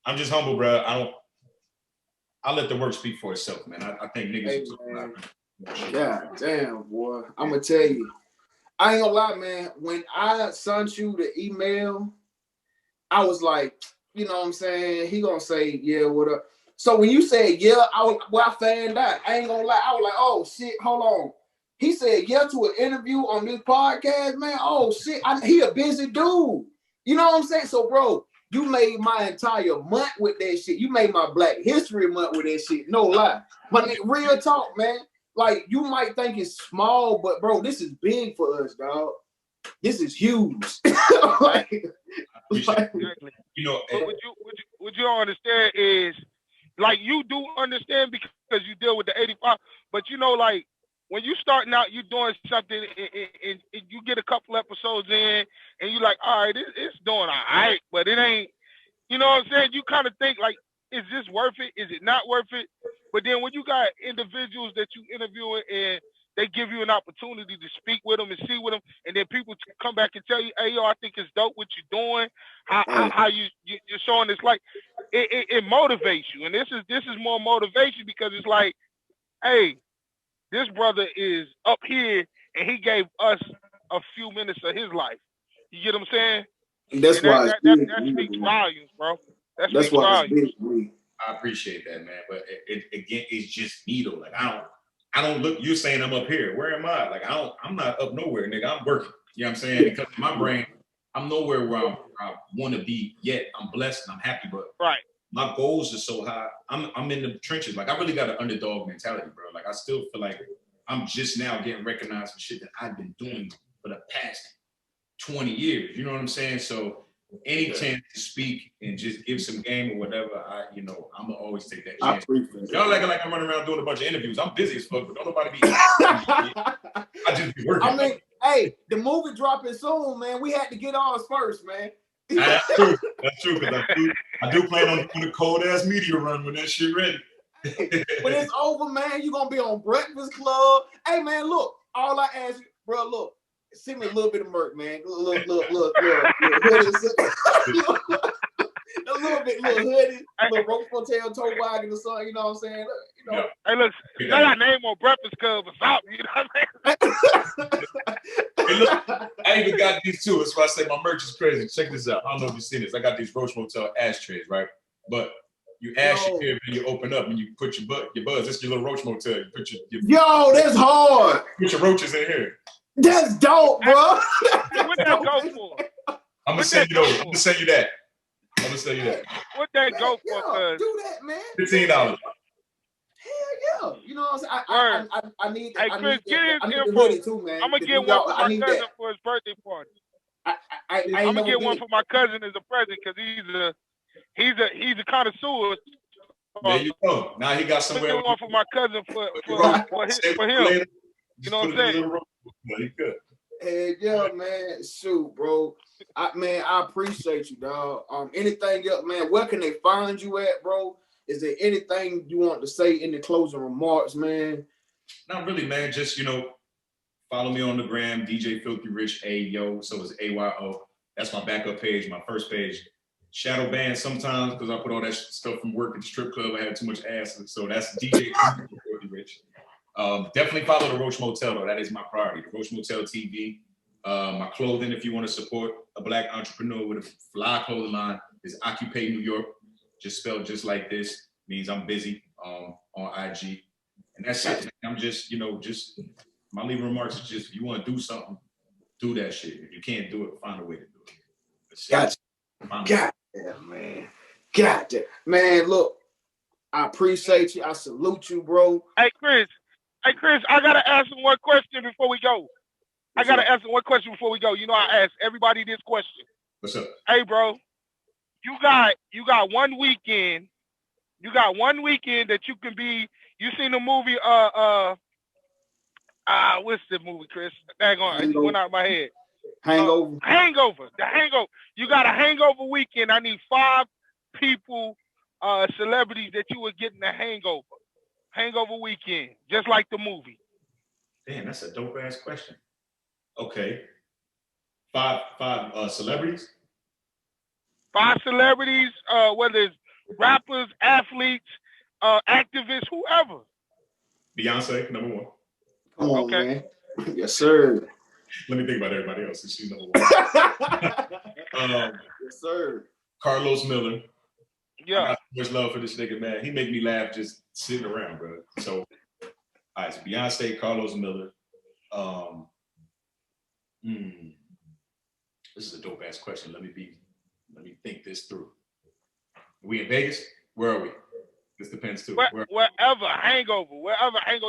I'm just humble, bro. I let the work speak for itself, man. I think niggas. Yeah, damn, boy. I'm gonna tell you. I ain't gonna lie, man. When I sent you the email, I was like, you know what I'm saying? He gonna say, yeah, what up? So when you said yeah, I found out. I ain't gonna lie. I was like, oh shit, hold on. He said yeah to an interview on this podcast, man. Oh shit, he a busy dude. You know what I'm saying? So, bro, you made my entire month with that shit. You made my Black History Month with that shit. No lie. But real talk, man. Like, you might think it's small, but bro, this is big for us, dog. This is huge. Like, you know, what you don't understand is, like, you do understand because you deal with the 85, but you know, like, when you starting out, you doing something and you get a couple episodes in and you like, all right, it's doing all right, but it ain't, you know what I'm saying? You kind of think like, is this worth it? Is it not worth it? But then when you got individuals that you interviewing and they give you an opportunity to speak with them and see with them, and then people come back and tell you, hey, yo, I think it's dope what you're doing, how you're showing this, like, it motivates you. And this is more motivation because it's like, hey, this brother is up here and he gave us a few minutes of his life. You get what I'm saying? That's why that speaks volumes, bro. That's why it's big. I appreciate that, man. But again, it's just me though. Like I don't look. You're saying I'm up here. Where am I? Like I'm not up nowhere, nigga. I'm working. You know what I'm saying? Because in my brain, I'm nowhere where I want to be yet. I'm blessed and I'm happy, but right. My goals are so high. I'm in the trenches. Like I really got an underdog mentality, bro. Like I still feel like I'm just now getting recognized for shit that I've been doing for the past 20 years. You know what I'm saying? So any chance to speak and just give some game or whatever, I'm gonna always take that I chance. appreciate Y'all that. like I'm running around doing a bunch of interviews. I'm busy as fuck, but don't nobody be. I just be working. I mean, hey, the movie dropping soon, man. We had to get ours first, man. That's true. That's true. Because I do plan on doing a cold ass media run when that shit ready. When it's over, man, you're gonna be on Breakfast Club. Hey, man, look, all I ask you, bro, look, send me a little bit of merch, man. Look, a little hoodie, little Roach Motel toe wagon or something, you know what I'm saying? Yeah. Hey, look, they got name on Breakfast Club or something, you know what I mean? Hey, look, I even got these too. That's why I say my merch is crazy. Check this out. I don't know if you've seen this. I got these Roach Motel ashtrays, right? But you ash your here and you open up and you put your buzz. This is your little Roach Motel. You put Yo, that's hard. Put your roaches in here. That's dope, bro. What that go for? I'm gonna send you those. I'm gonna send you that. What that go for? Yeah, do that, man. $15. Hell yeah. You know what I'm saying? I need Hey, Chris, get his I need info. the hoodie too, man. I'm gonna get one for my cousin for his birthday party. I'm gonna get one for my cousin as a present because he's a connoisseur. There you go. Now he got somewhere. I'm gonna get one for my cousin for him. You know what I'm saying? He good. Hey, yeah, man. Shoot, bro. I appreciate you, dog. Anything else, man? Where can they find you at, bro? Is there anything you want to say in the closing remarks, man? Not really, man. Just follow me on the gram, DJ Filthy Rich Ayo. So it's AYO. That's my backup page, my first page. Shadow banned sometimes because I put all that stuff from work at the strip club. I had too much ass, so that's DJ Filthy Rich. Definitely follow the Roach Motel though. That is my priority. The Roach Motel TV. My clothing, if you want to support a Black entrepreneur with a fly clothing line, is Occupy New York. Just spelled just like this. Means I'm busy on IG. And that's it. I'm just, my leaving remarks is just, if you want to do something, do that shit. If you can't do it, find a way to do it. Gotcha. Goddamn, man. Goddamn. Man, look, I appreciate you. I salute you, bro. Hey, Chris, I got to ask him one question before we go. You know, I ask everybody this question. What's up? Hey, bro, you got 1 weekend. You got 1 weekend that you can be. You seen the movie? What's the movie, Chris? Dang on, it went out of my head. Hangover. The Hangover. You got a hangover weekend. I need 5 people, celebrities that you would get in the hangover weekend, just like the movie. Damn, that's a dope ass question. Okay, 5 celebrities. 5 celebrities, whether it's rappers, athletes, activists, whoever. Beyonce, number 1. Come on, okay. Man. Yes, sir. Let me think about everybody else. She's number 1. Yes, sir. Carlos Miller. Yeah. I got so much love for this nigga, man. He make me laugh just sitting around, bro. So, all right, so Beyonce, Carlos Miller. This is a dope ass question. Let me think this through. We in Vegas? Where are we? This depends too. Wherever hangover.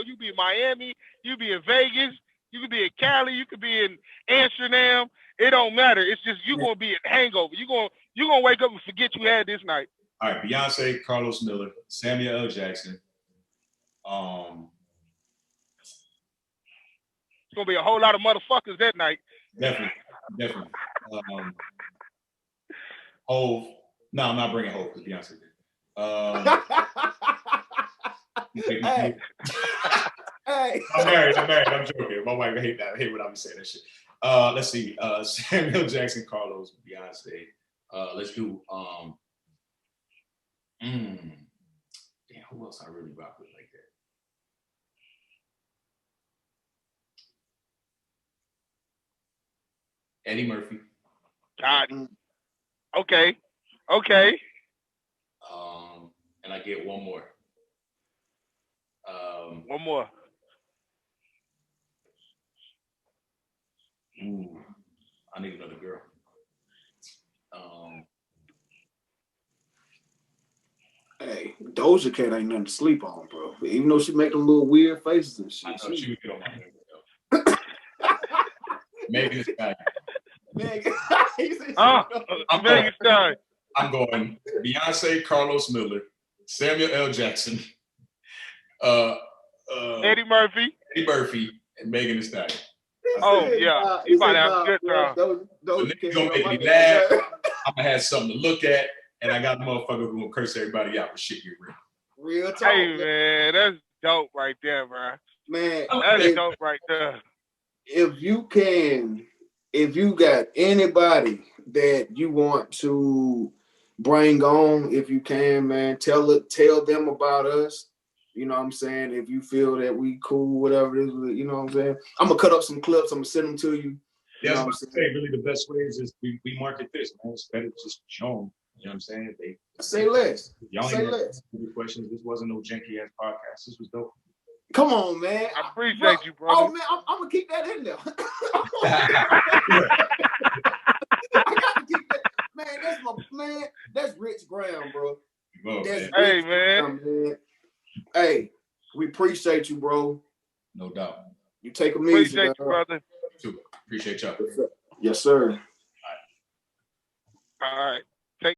You be in Miami, you be in Vegas, you could be in Cali, you could be in Amsterdam. It don't matter. It's just you gonna be in hangover. You gonna wake up and forget you had this night. All right, Beyonce, Carlos Miller, Samuel L. Jackson. It's gonna be a whole lot of motherfuckers that night. Definitely. Hove. No, I'm not bringing Hove because Beyonce did. Hey. I'm married. I'm joking. My wife hate when I'm saying that shit. Let's see. Samuel Jackson, Carlos, Beyonce. Let's do. Damn, who else I really rock with like that? Eddie Murphy. God. Okay. And I get one more. One more. Ooh, I need another girl. Hey, Doja Cat ain't nothing to sleep on, bro. Even though she make them little weird faces and shit. I know she would get on my nerves. Maybe this guy. Megan. He said, Megan Stallion. I'm going Beyonce, Carlos Miller, Samuel L. Jackson, Eddie Murphy. Eddie Murphy, and Megan Thee Stallion. Oh yeah, you about to have a good time. So niggas gonna make me laugh. I'm gonna have something to look at, and I got a motherfucker who gonna curse everybody out with shit get real. Real talk. Hey man, that's dope right there, bro. Man, that's dope right there. If you got anybody that you want to bring on, if you can, man, tell them about us. You know what I'm saying? If you feel that we cool, whatever it is, you know what I'm saying? I'm gonna cut up some clips. I'm gonna send them to you. Yeah, I was about to say, really the best way is just we market this, man. It's better just show them. You know what I'm saying? Say less. Y'all say ain't less. Questions. This wasn't no janky ass podcast. This was dope. Come on, man. I appreciate you, brother. Oh man, I'm gonna keep that in there. I gotta keep that. Man, that's my man. That's Rich Graham, bro. Whoa, That's man. Hey, man. Man. Hey, we appreciate you, bro. No doubt. You take them easy, Appreciate you, brother. Too. Appreciate y'all. Yes, sir. All right.